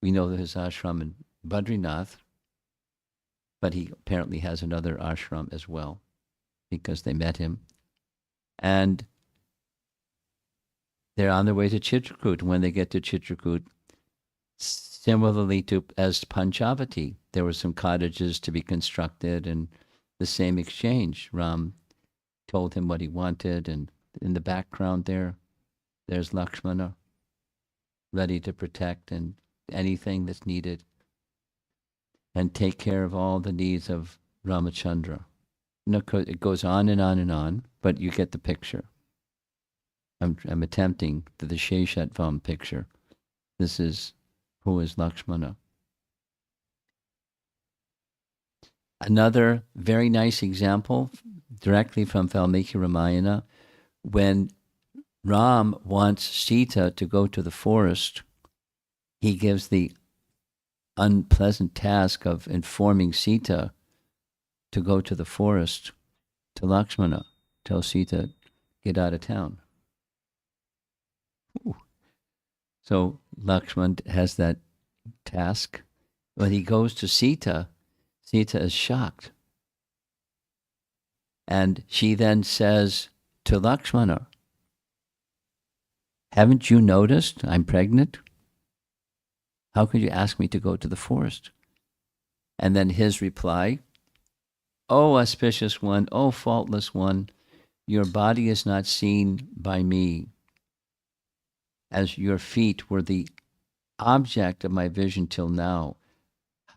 We know that his ashram in Badrinath, but he apparently has another ashram as well, because they met him. And they're on their way to Chitrakoot. When they get to Chitrakoot, similarly to as Panchavati, there were some cottages to be constructed, and the same exchange. Ram told him what he wanted, and in the background there's Lakshmana, ready to protect and anything that's needed, and take care of all the needs of Ramachandra. It goes on and on and on, but you get the picture. I'm attempting the Sheshatvam picture. This is who is Lakshmana. Another very nice example, directly from Valmiki Ramayana, when Ram wants Sita to go to the forest, he gives the unpleasant task of informing Sita to go to the forest to Lakshmana. Tell Sita, get out of town. Ooh. So Lakshman has that task. When he goes to Sita, Sita is shocked. And she then says to Lakshmana, haven't you noticed I'm pregnant? How could you ask me to go to the forest? And then his reply, O auspicious one, O faultless one, your body is not seen by me. as your feet were the object of my vision till now.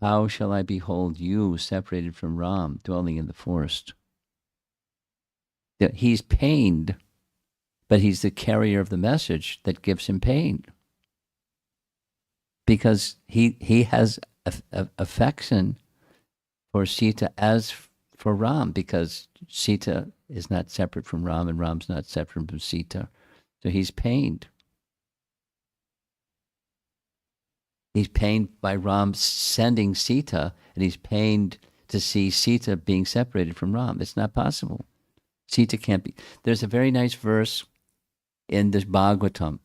How shall I behold you separated from Ram, dwelling in the forest? He's pained, but he's the carrier of the message that gives him pain. Because he has affection for Sita as for Ram, because Sita is not separate from Ram and Ram's not separate from Sita. So he's pained. He's pained by Ram sending Sita, and he's pained to see Sita being separated from Ram. It's not possible. Sita can't be. There's a very nice verse in this Bhagavatam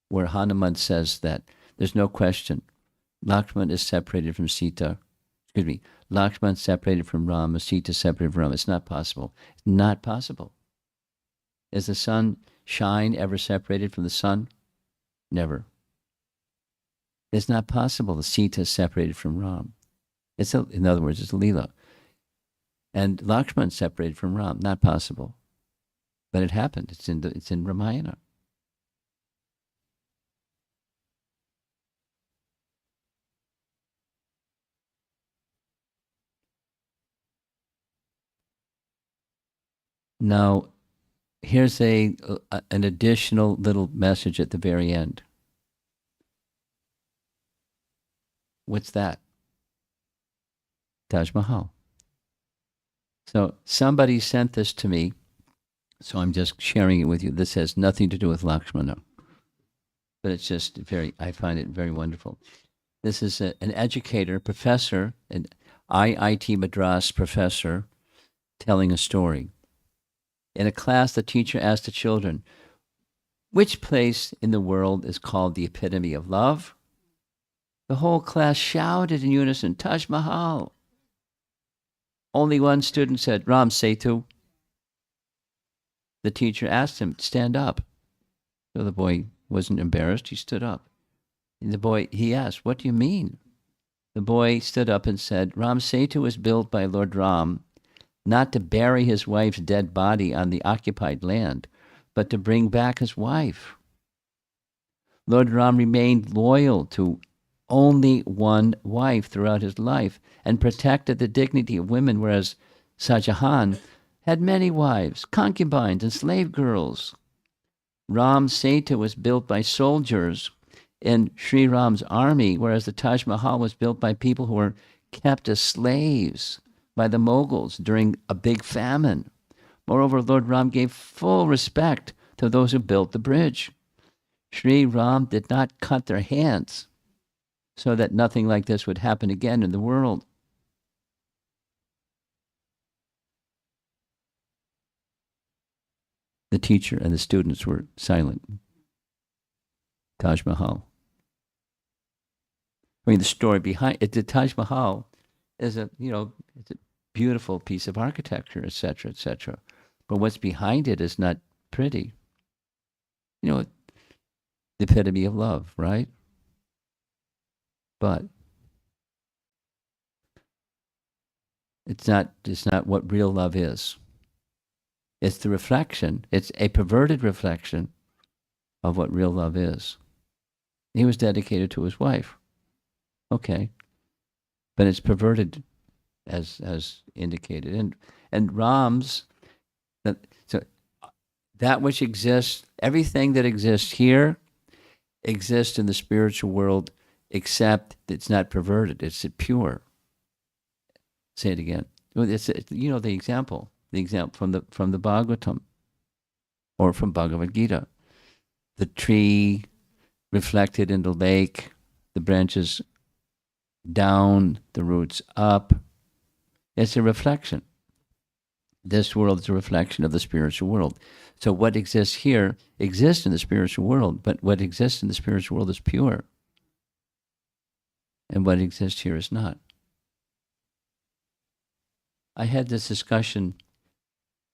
where Hanuman says that there's no question. Lakshman is separated from Sita. Excuse me. Lakshman separated from Ram, Sita separated from Ram. It's not possible. It's not possible. Is the sun shine ever separated from the sun? Never. It's not possible the Sita is separated from Ram. In other words, it's a Leela. And Lakshman separated from Ram. Not possible. But it happened. It's in Ramayana. Now, here's an additional little message at the very end. What's that? Taj Mahal. So somebody sent this to me, so I'm just sharing it with you. This has nothing to do with Lakshmana, but it's just I find it very wonderful. This is an educator, professor, an IIT Madras professor, telling a story. In a class, the teacher asked the children, which place in the world is called the epitome of love? The whole class shouted in unison, Taj Mahal. Only one student said, Ram Setu. The teacher asked him, stand up. So the boy wasn't embarrassed. He stood up. And he asked, what do you mean? The boy stood up and said, Ram Setu was built by Lord Ram not to bury his wife's dead body on the occupied land, but to bring back his wife. Lord Ram remained loyal to only one wife throughout his life and protected the dignity of women, whereas Shahjahan had many wives, concubines, and slave girls. Ram Setu was built by soldiers in Sri Ram's army, whereas the Taj Mahal was built by people who were kept as slaves by the Mughals during a big famine. Moreover, Lord Ram gave full respect to those who built the bridge. Sri Ram did not cut their hands so that nothing like this would happen again in the world. The teacher and the students were silent. Taj Mahal. I mean, the story behind it, the Taj Mahal is it's a beautiful piece of architecture, etc., etc. But what's behind it is not pretty. The epitome of love, right? But it's not what real love is. It's the reflection. It's a perverted reflection of what real love is. He was dedicated to his wife. Okay. But it's perverted as indicated. And Ram's so that which exists, everything that exists here exists in the spiritual world, except it's not perverted. It's pure. Say it again. It's the example from the Bhagavatam or from Bhagavad Gita. The tree reflected in the lake, the branches down, the roots up. It's a reflection. This world is a reflection of the spiritual world. So what exists here exists in the spiritual world, but what exists in the spiritual world is pure. And what exists here is not. I had this discussion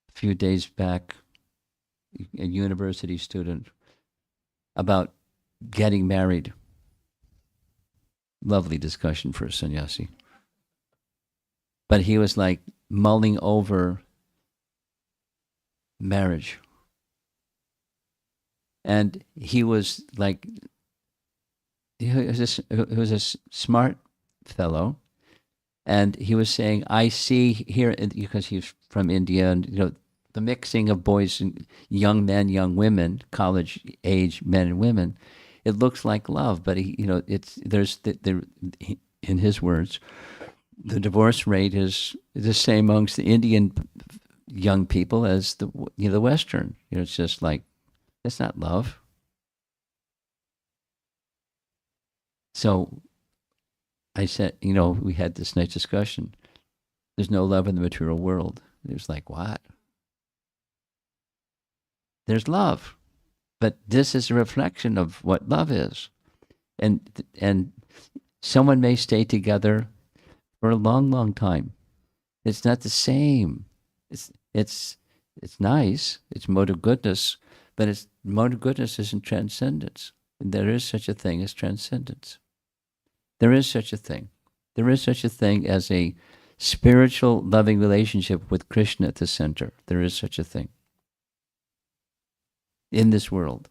a few days back, a university student, about getting married. Lovely discussion for a sannyasi. But he was like mulling over marriage. And he was like, he was a smart fellow, and he was saying, I see here, because he's from India, and the mixing of boys and young men, young women, college age men and women, it looks like love, but it's there's in his words, the divorce rate is the same amongst the Indian young people as the Western. It's just like, that's not love. So I said, we had this nice discussion. There's no love in the material world. It was like, what? There's love, but this is a reflection of what love is. And someone may stay together for a long, long time. It's not the same. It's it's nice. It's mode of goodness, but it's mode of goodness isn't transcendence. And there is such a thing as transcendence. There is such a thing. There is such a thing as a spiritual, loving relationship with Krishna at the center. There is such a thing in this world,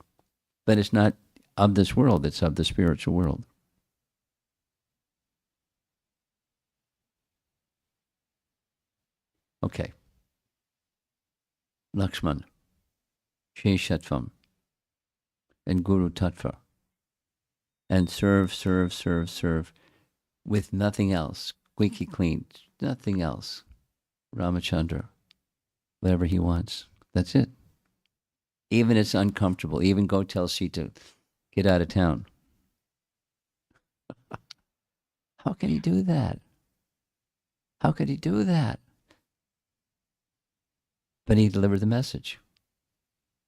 but it's not of this world. It's of the spiritual world. Okay. Laksmana, Sheshatvam, and Guru Tattva, and serve with nothing else. Squeaky clean, nothing else. Ramachandra, whatever he wants. That's it. Even it's uncomfortable. Even go tell Sita, get out of town. How can he do that? How could he do that? But he delivered the message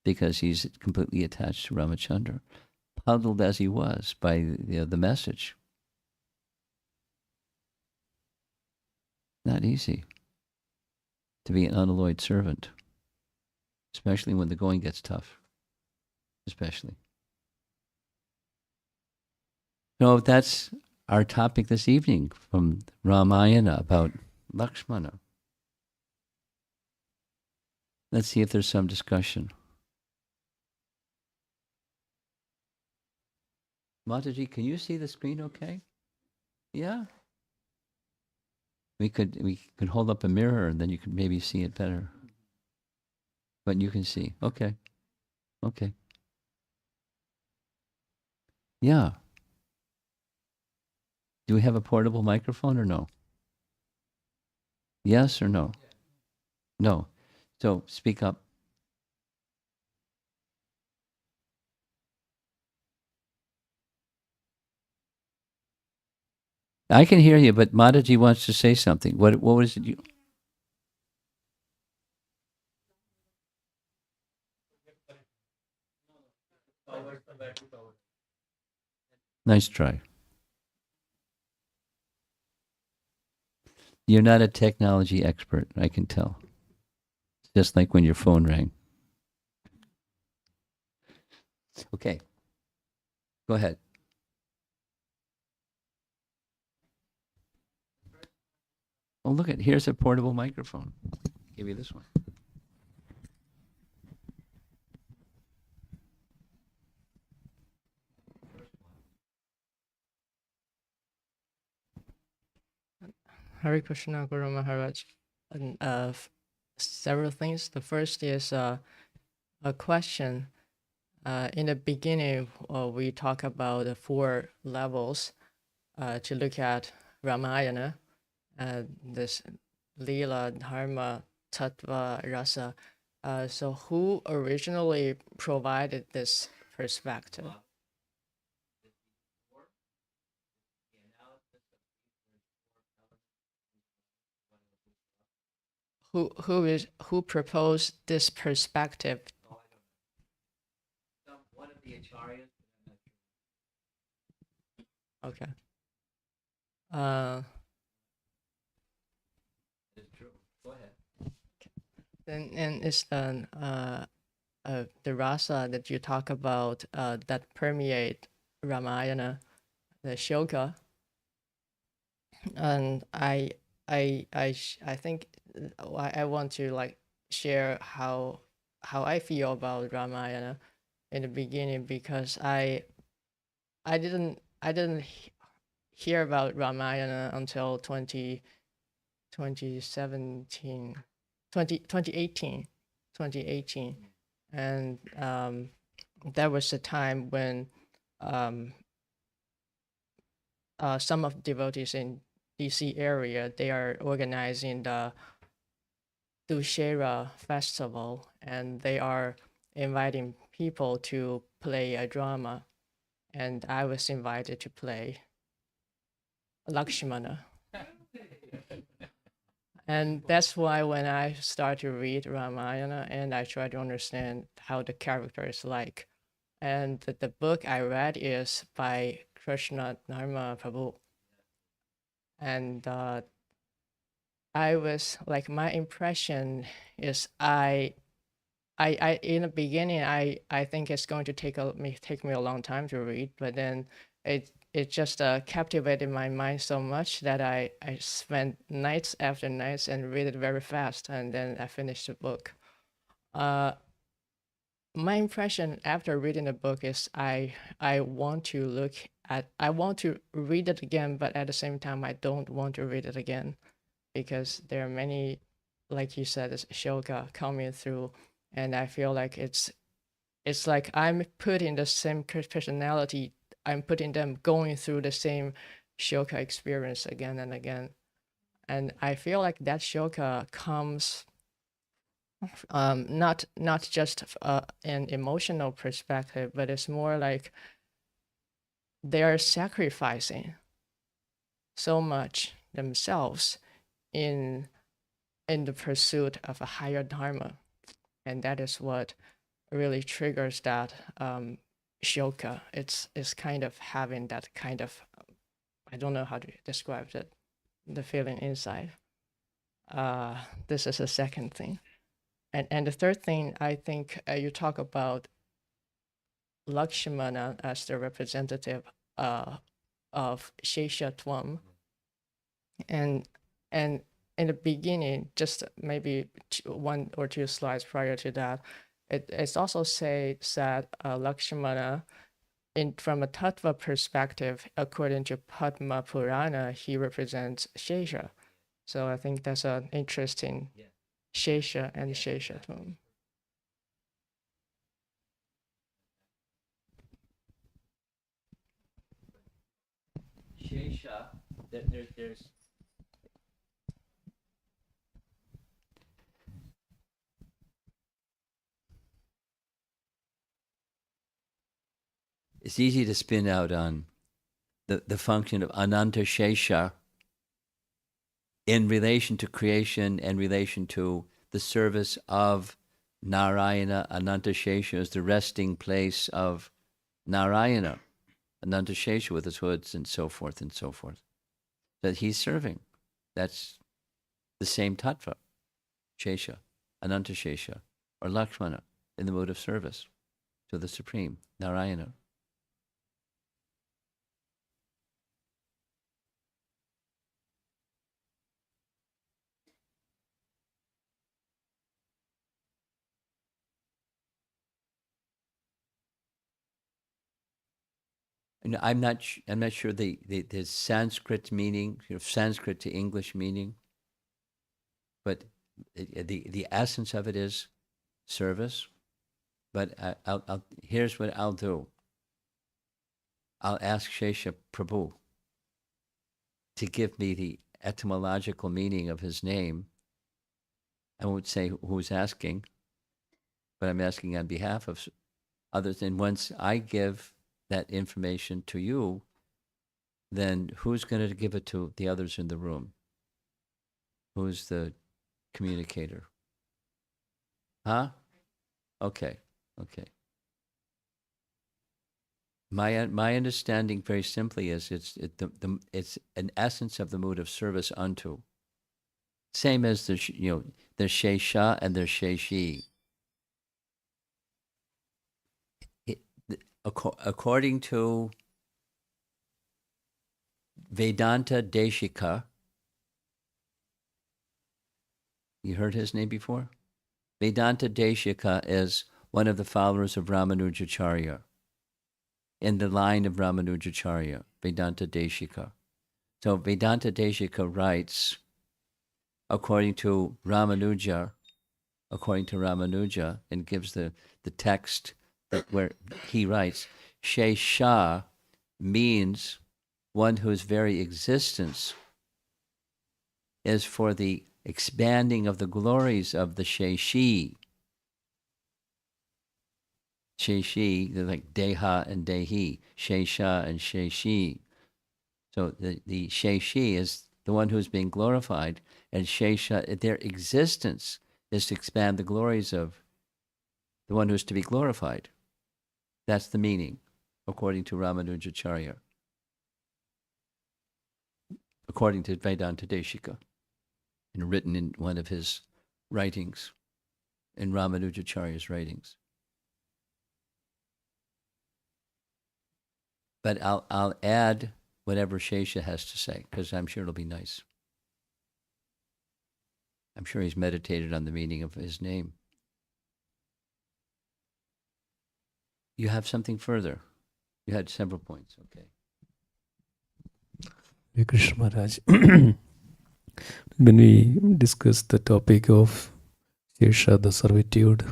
because he's completely attached to Ramachandra, puzzled as he was by the message. Not easy to be an unalloyed servant, especially when the going gets tough. Especially. So that's our topic this evening from Ramayana about Lakshmana. Let's see if there's some discussion. Mataji, can you see the screen okay? Yeah? We could hold up a mirror and then you could maybe see it better. But you can see. Okay. Okay. Yeah. Do we have a portable microphone or no? Yes or no? No. So speak up. I can hear you, but Mataji wants to say something. What was it you? Nice try. You're not a technology expert, I can tell. Just like when your phone rang. Okay. Go ahead. Oh, look at here's a portable microphone. Give you this one. Hare Krishna, Guru Maharaj. And, several things. The first is a question. In the beginning, we talk about the 4 levels to look at Ramayana, this Lila, Dharma, Tattva, Rasa. So who originally provided this perspective? Who proposed this perspective? One of the acharyas. Okay. Uh, It's true. Go ahead. and it's the rasa that you talk about that permeate Ramayana, the Shoka, and I think I want to like share how I feel about Ramayana. in the beginning because I didn't hear about Ramayana until 2017, 2018, 2018. And that was the time when um, some of the devotees in DC area, they are organizing the Dussehra festival, and they are inviting people to play a drama, and I was invited to play Lakshmana. And that's why when I start to read Ramayana and I try to understand how the character is like. And the book I read is by Krishna Dharma Prabhu. And I was like, my impression is I in the beginning I think it's going to take me a long time to read, but then it just captivated my mind so much that I spent nights after nights and read it very fast, and then I finished the book. Uh, my impression after reading the book is I want to I want to read it again, but at the same time I don't want to read it again because there are many, like you said, it's shoka coming through, and I feel like it's like I'm putting the same personality, I'm putting them going through the same shoka experience again and again, and I feel like that shoka comes not just an emotional perspective, but it's more like they are sacrificing so much themselves in the pursuit of a higher dharma, and that is what really triggers that shoka. It's kind of having that kind of, I don't know how to describe it, the feeling inside. This is the second thing, and the third thing, I think you talk about Lakshmana as the representative of Sheshatvam, and and in the beginning, just maybe one or two slides prior to that, it's also said that Lakshmana, from a tattva perspective, according to Padma Purana, he represents Shesha. So I think that's an interesting Shesha and Sheshatvam. Shesha, there's it's easy to spin out on the function of Ananta Shesha in relation to creation and relation to the service of Narayana. Ananta Shesha is the resting place of Narayana. Ananta Shesha with his hoods and so forth and so forth. That he's serving. That's the same tattva, Shesha, Ananta Shesha, or Lakshmana in the mode of service to the Supreme, Narayana. And I'm not sure the Sanskrit meaning, Sanskrit to English meaning, but the essence of it is service. But here's what I'll do. I'll ask Shesha Prabhu to give me the etymological meaning of his name. I won't say who's asking, but I'm asking on behalf of others. And once I give that information to you, then who's going to give it to the others in the room? Who's the communicator? Huh? Okay. Okay. My understanding very simply is it's an essence of the mood of service unto. Same as the Shesha and the Sheshi. According to Vedanta Deshika, you heard his name before? Vedanta Deshika is one of the followers of Ramanujacharya, in the line of Ramanujacharya, Vedanta Deshika. So Vedanta Deshika writes, according to Ramanuja, and gives the text that where he writes, Shesha means one whose very existence is for the expanding of the glories of the Sheshi. Sheshi, they're like Deha and Dehi, Shesha and Sheshi. So the Sheshi is the one who's being glorified, and Shesha, their existence is to expand the glories of the one who's to be glorified. That's the meaning, according to Ramanujacharya, according to Vedanta Deshika, and written in one of his writings, in Ramanujacharya's writings. But I'll add whatever Shesha has to say, because I'm sure it'll be nice. I'm sure he's meditated on the meaning of his name. You have something further? You had several points, okay. Hare Krishna Maharaj. When we discussed the topic of Shesha, the servitude,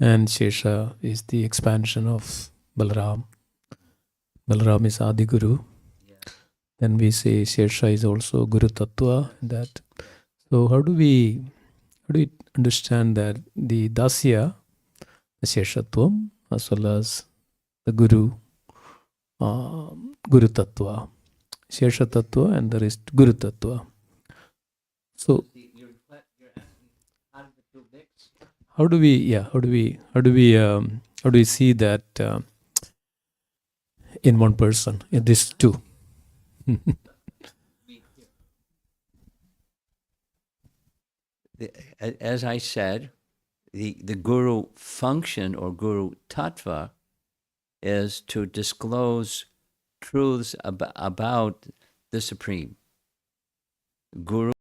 and Shesha is the expansion of Balaram. Balaram is Adi Guru. Yeah. Then we say Shesha is also Guru Tattva. That. So how do we understand that the Dasya, the Sheshatvam, as well as the Guru, Guru Tattva, Shesha Tattva, and the rest Guru Tattva. So You're asking how do the two mix? how do we see that in one person, in these two? As I said, the guru function or guru tattva is to disclose truths about the Supreme. The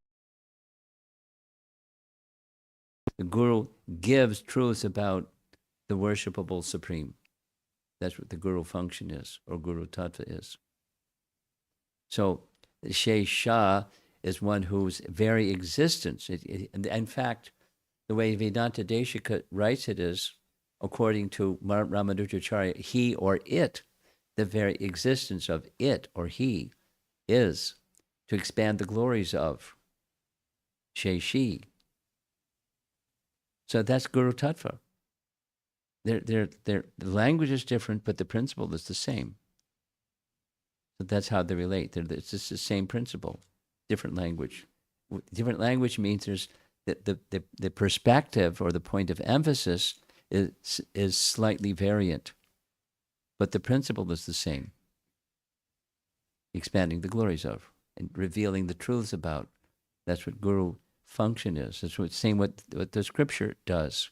guru gives truths about the worshipable Supreme. That's what the guru function is, or guru tattva is. So Shesha is one whose very existence, in fact, the way Vedanta Deshika writes it is, according to Ramanujacharya, he or it, the very existence of it or he, is to expand the glories of Sheshi. So that's Guru Tattva. The language is different, but the principle is the same. So that's how they relate. It's just the same principle, different language. Different language means there's the perspective or the point of emphasis is slightly variant, but the principle is the same. Expanding the glories of and revealing the truths about. That's what guru function is. That's what the scripture does.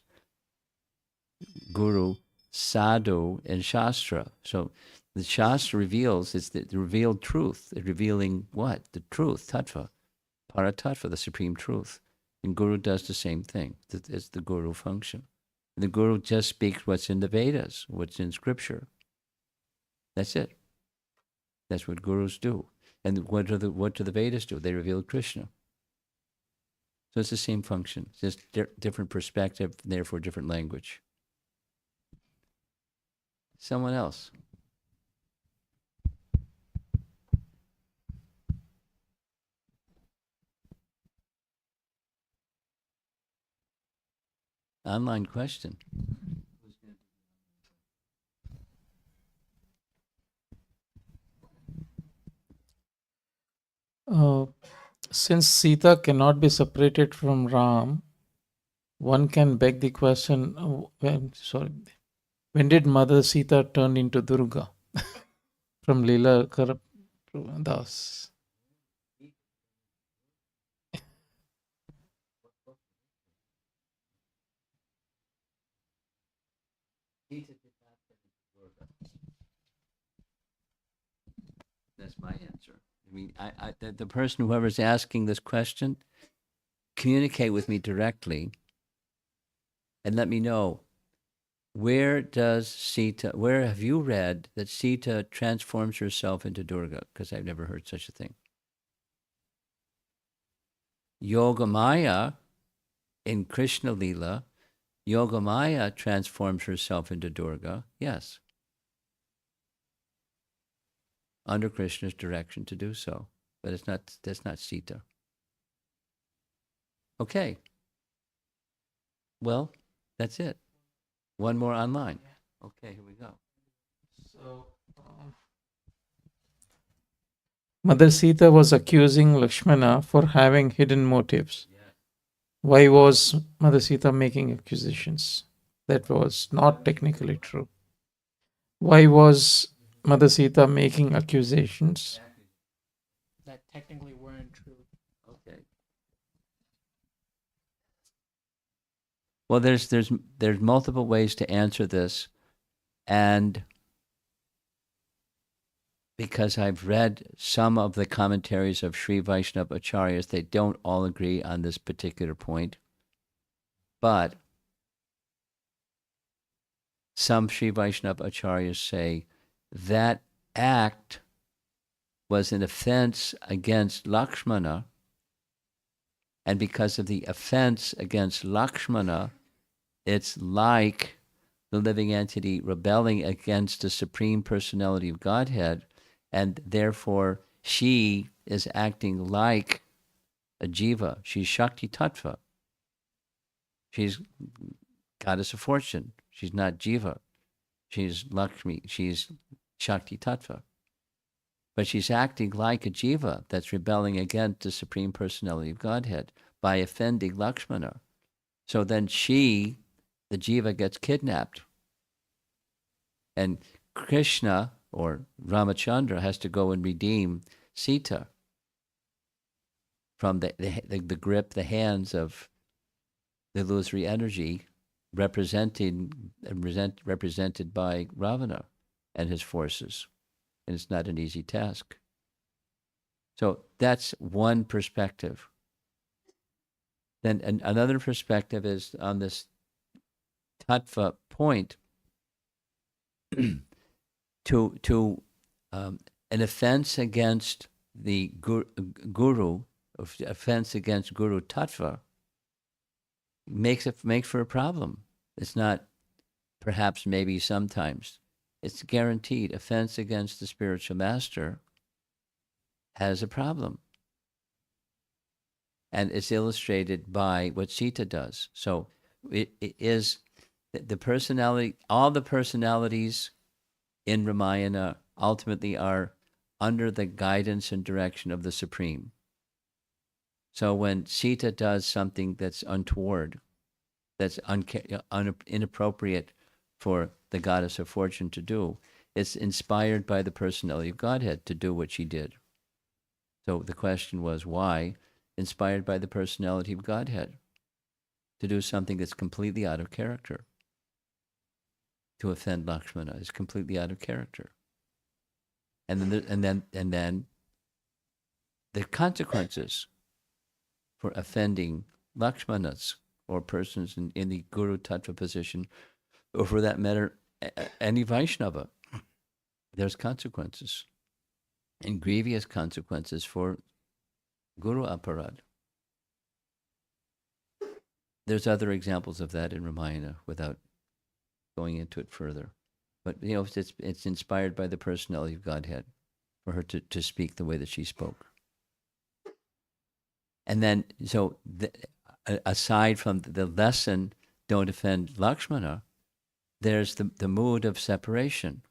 Guru, sadhu, and shastra. So the shastra reveals, it's the revealed truth. It's revealing what? The truth, tattva, paratattva, the supreme truth. And guru does the same thing. It's the guru function. And the guru just speaks what's in the Vedas, what's in scripture. That's it. That's what gurus do. And what do the Vedas do? They reveal Krishna. So it's the same function, just different perspective, therefore different language. Someone else. Online question. Since Sita cannot be separated from Ram, one can beg the question, when did Mother Sita turn into Durga? From Leela Karap Das. That's my answer. I mean, the person, whoever's asking this question, communicate with me directly and let me know, where have you read that Sita transforms herself into Durga? Because I've never heard such a thing. Yogamaya in Krishna Lila, Yogamaya transforms herself into Durga, yes, under Krishna's direction to do so. But that's not Sita. Okay. Well, that's it. One more online. Okay, here we go. So, Mother Sita was accusing Lakshmana for having hidden motives. Why was Mother Sita making accusations? That was not technically true. Why was Mother Sita making accusations? That technically weren't true. Okay. Well, there's multiple ways to answer this, and because I've read some of the commentaries of Sri Vaishnava Acharyas, they don't all agree on this particular point. But some Sri Vaishnava Acharyas say that act was an offense against Lakshmana, and because of the offense against Lakshmana, it's like the living entity rebelling against the Supreme Personality of Godhead, and therefore she is acting like a jiva. She's Shakti Tattva. She's goddess of fortune. She's not jiva. She's Lakshmi. She's Shakti Tattva. But she's acting like a jiva that's rebelling against the Supreme Personality of Godhead by offending Lakshmana. So then she, the jiva, gets kidnapped. And Krishna, or Ramachandra, has to go and redeem Sita from the grip, the hands of the illusory energy represented by Ravana and his forces. And it's not an easy task. So that's one perspective. Then another perspective is on this tattva point, to an offense against the guru, offense against guru tattva, makes for a problem. It's not perhaps, maybe, sometimes. It's guaranteed. Offense against the spiritual master has a problem. And it's illustrated by what Sita does. So it is the personality, all the personalities in Ramayana ultimately are under the guidance and direction of the Supreme. So when Sita does something that's untoward, that's inappropriate for the goddess of fortune to do, it's inspired by the personality of Godhead to do what she did. So the question was, why? Inspired by the personality of Godhead to do something that's completely out of character. To offend Lakshmana is completely out of character. And then the consequences for offending Lakshmanas or persons in the Guru Tattva position, or for that matter, any Vaishnava, there's consequences, and grievous consequences for Guru Aparad. There's other examples of that in Ramayana without going into it further. But it's inspired by the personality of Godhead for her to speak the way that she spoke. And then, so aside from the lesson, don't offend Lakshmana, there's the mood of separation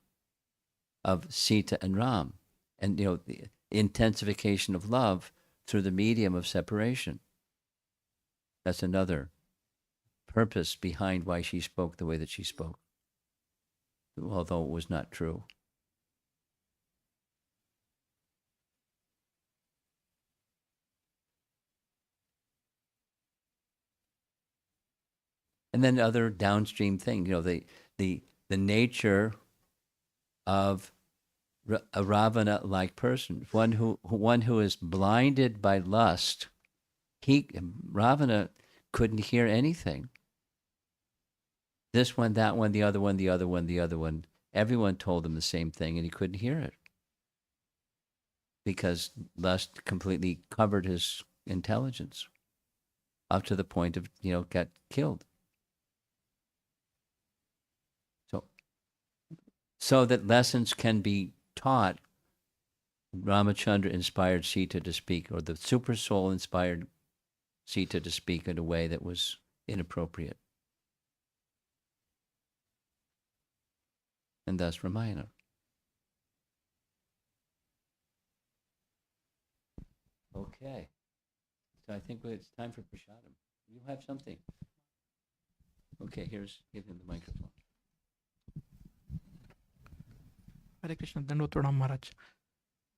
of Sita and Ram, and the intensification of love through the medium of separation. That's another purpose behind why she spoke the way that she spoke, although it was not true. And then other downstream things, the nature of a Ravana-like person, one who is blinded by lust. Ravana couldn't hear anything. This one, that one, the other one, the other one, the other one. Everyone told him the same thing, and he couldn't hear it because lust completely covered his intelligence up to the point of, got killed. So that lessons can be taught, Ramachandra inspired Sita to speak, or the super soul inspired Sita to speak in a way that was inappropriate. And thus Ramayana. Okay. So I think it's time for Prashadam. You have something. Okay, give him the microphone. Hare Krishna, Dandavata Maharaj.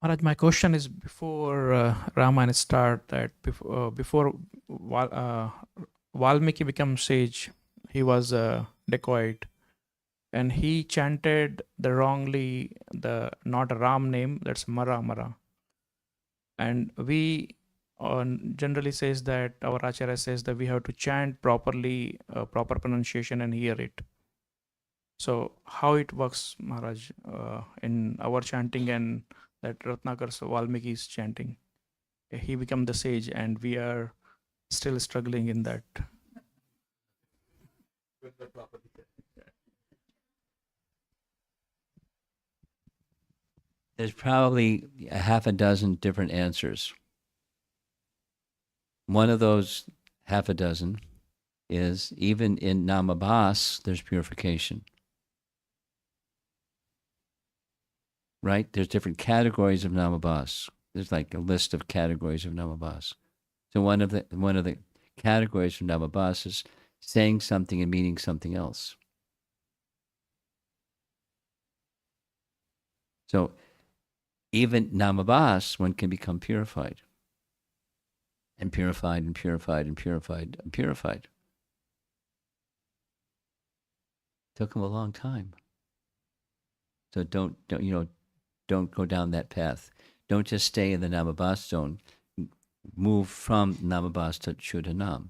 Maharaj, my question is before Ramayana start, that before Valmiki became sage, he was a dacoit, and he chanted the wrongly the not a Ram name, that's Mara Mara, and we generally says that our Acharya says that we have to chant properly, proper pronunciation, and hear it. So how it works, Maharaj, in our chanting and that Ratnakar's Valmiki is chanting? He become the sage, and we are still struggling in that. There's probably a half a dozen different answers. One of those half a dozen is even in Namabhas, there's purification. Right? There's different categories of Namabhas. There's like a list of categories of Namabhas. So one of the categories of Namabhas is saying something and meaning something else. So even Namabhas, one can become purified. And purified and purified and purified and purified. Took him a long time. So don't go down that path. Don't just stay in the Namabhas zone. Move from Namabhas to Shuddhanam.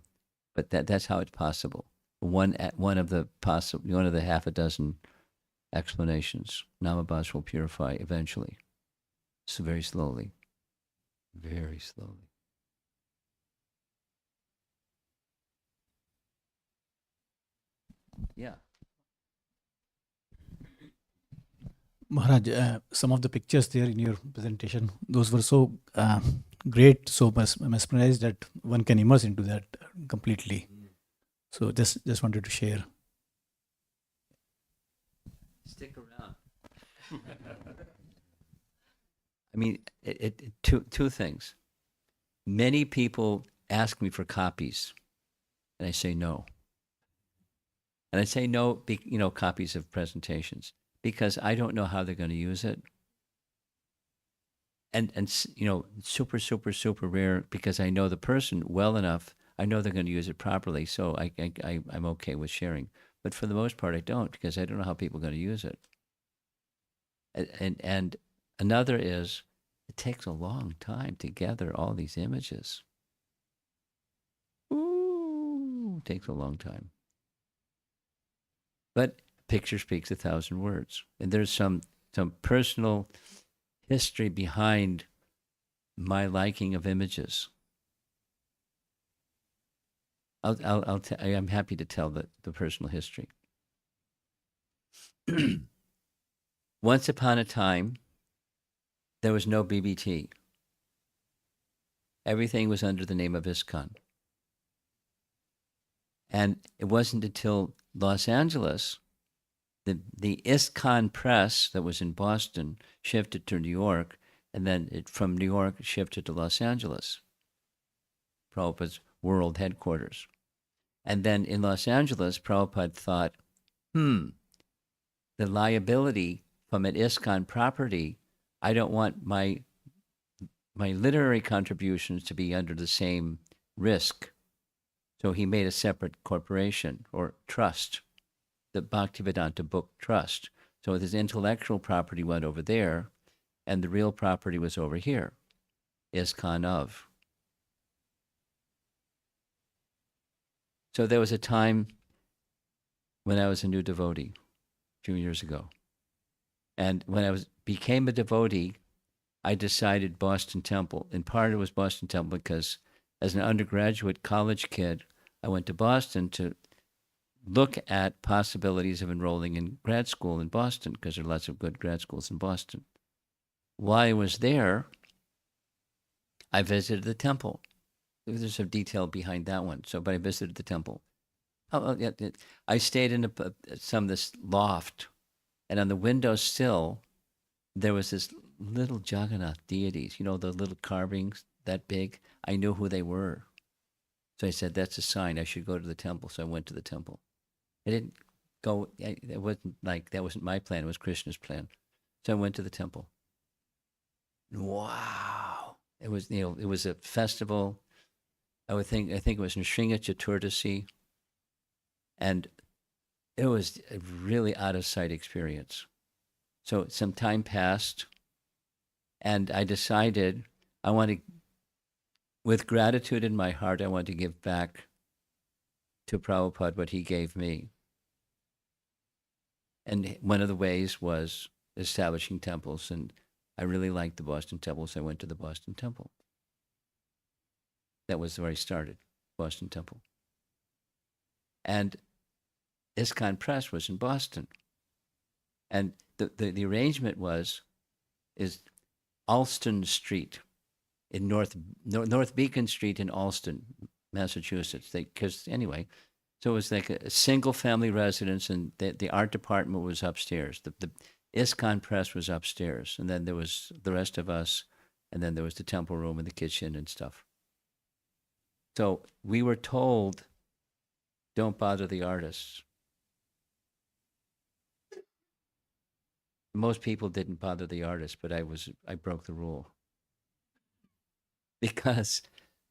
But that's how it's possible. One of the half a dozen explanations. Namabhas will purify eventually. So very slowly. Very slowly. Yeah. Maharaj, some of the pictures there in your presentation, those were so great, so mesmerized that one can immerse into that completely. So just wanted to share. Stick around. I mean, two things. Many people ask me for copies, and I say no. And I say no, copies of presentations, because I don't know how they're going to use it. And super, super, super rare, because I know the person well enough. I know they're going to use it properly, so I'm okay with sharing. But for the most part, I don't, because I don't know how people are going to use it. And another is, it takes a long time to gather all these images. Ooh, it takes a long time. But picture speaks 1,000 words. And there's some personal history behind my liking of images. I'm happy to tell the personal history. Once upon a time, there was no BBT. Everything was under the name of ISKCON. And it wasn't until Los Angeles, the ISKCON press that was in Boston shifted to New York, and then from New York shifted to Los Angeles, Prabhupada's world headquarters. And then in Los Angeles, Prabhupada thought, the liability from an ISKCON property, I don't want my literary contributions to be under the same risk. So he made a separate corporation or trust, the Bhaktivedanta Book Trust. So his intellectual property went over there, and the real property was over here, ISKCON of. So there was a time when I was a new devotee a few years ago. And when I became a devotee, I decided Boston Temple. In part, it was Boston Temple because as an undergraduate college kid, I went to Boston to look at possibilities of enrolling in grad school in Boston because there are lots of good grad schools in Boston. While I was there, I visited the temple. There's some detail behind that one. But I visited the temple. Yeah, I stayed in some of this loft, and on the windowsill, there was this little Jagannath deities, the little carvings that big. I knew who they were. So I said, that's a sign I should go to the temple. So I went to the temple. I didn't go, it wasn't like, that wasn't my plan. It was Krishna's plan. So I went to the temple. Wow. It was, it was a festival. I think it was in Shringa Chaturdasi. And it was a really out of sight experience. So some time passed, and I decided I want to, with gratitude in my heart, I want to give back to Prabhupada what he gave me. And one of the ways was establishing temples, and I really liked the Boston Temple, so I went to the Boston Temple. That was where I started, Boston Temple. And ISKCON Press was in Boston. And the arrangement is Alston Street in North Beacon Street in Alston, Massachusetts. Anyway, so it was like a single family residence, and the art department was upstairs. The ISKCON Press was upstairs, and then there was the rest of us, and then there was the temple room and the kitchen and stuff. So we were told, don't bother the artists. Most people didn't bother the artists, but I broke the rule because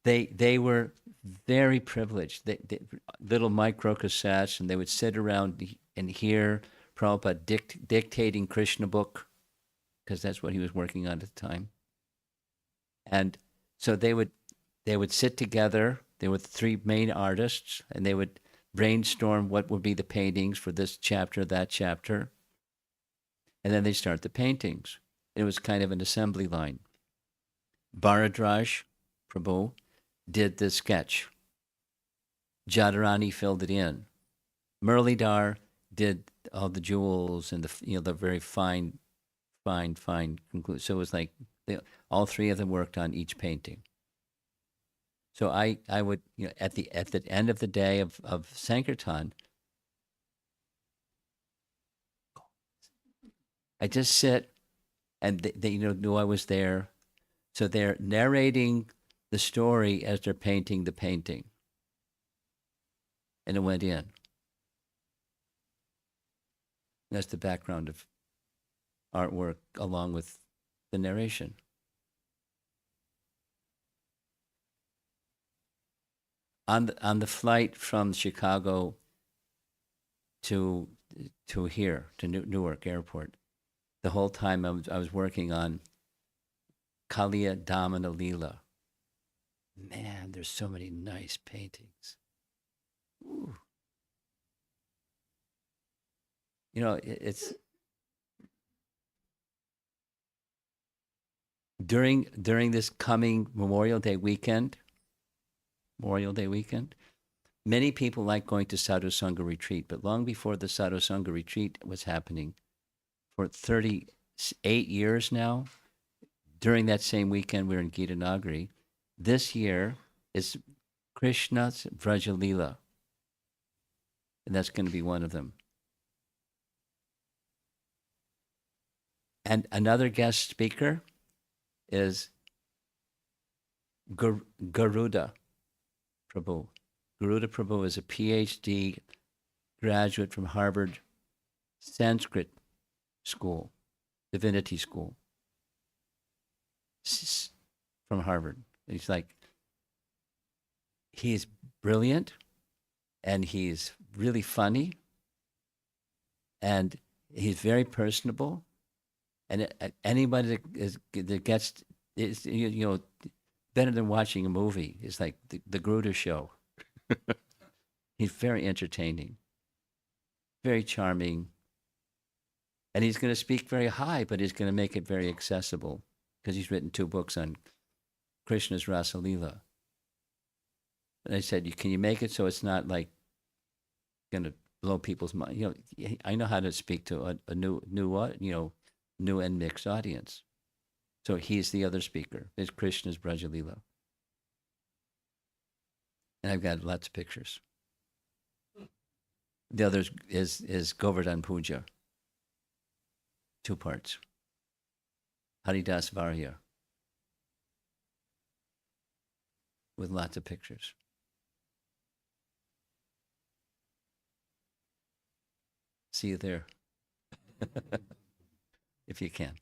they were very privileged. They little micro cassettes, and they would sit around and hear Prabhupada dictating Krishna book, because that's what he was working on at the time. And so they would sit together. There were three main artists, and they would brainstorm what would be the paintings for this chapter, that chapter. And then they start the paintings. It was kind of an assembly line. Bharadraj Prabhu did the sketch. Jadharani filled it in. Muralidhar did all the jewels and the very fine conclusion. So it was like all three of them worked on each painting. So I would, at the end of the day of Sankirtan, I just sit, and they knew I was there. So they're narrating the story as they're painting the painting. And it went in. That's the background of artwork along with the narration. On the flight from Chicago to here, to Newark Airport, the whole time I was working on Kaliya Damana Leela. Man, there's so many nice paintings. Ooh. It's during this coming Memorial Day weekend, many people like going to Sadhu Sangha retreat, but long before the Sadhu Sangha retreat was happening, for 38 years now, during that same weekend, we were in Gita Nagari. This year is Krishna's Vraja Leela, and that's going to be one of them. And another guest speaker is Garuda Prabhu. Garuda Prabhu is a PhD graduate from Harvard Sanskrit School, Divinity School, from Harvard. He's brilliant, and he's really funny, and he's very personable. And anybody that gets, better than watching a movie. It's like the Garuda show. He's very entertaining. very charming. And he's going to speak very high, but he's going to make it very accessible because he's written 2 books on Krishna's Rasa Leela. And I said, can you make it so it's not like going to blow people's mind? You know, I know how to speak to a new and mixed audience. So he's the other speaker. It's Krishna's Braja Leela. And I've got lots of pictures. The other is Govardhan Puja. 2 parts. Haridas Varya. With lots of pictures. See you there. If you can.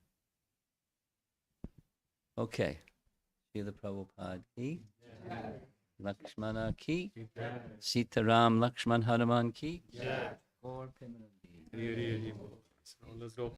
Okay. Srila Prabhupada ki. Lakshmana ki. Sitaram Lakshman Hanuman ki. Gaur Premanandi. Let's go.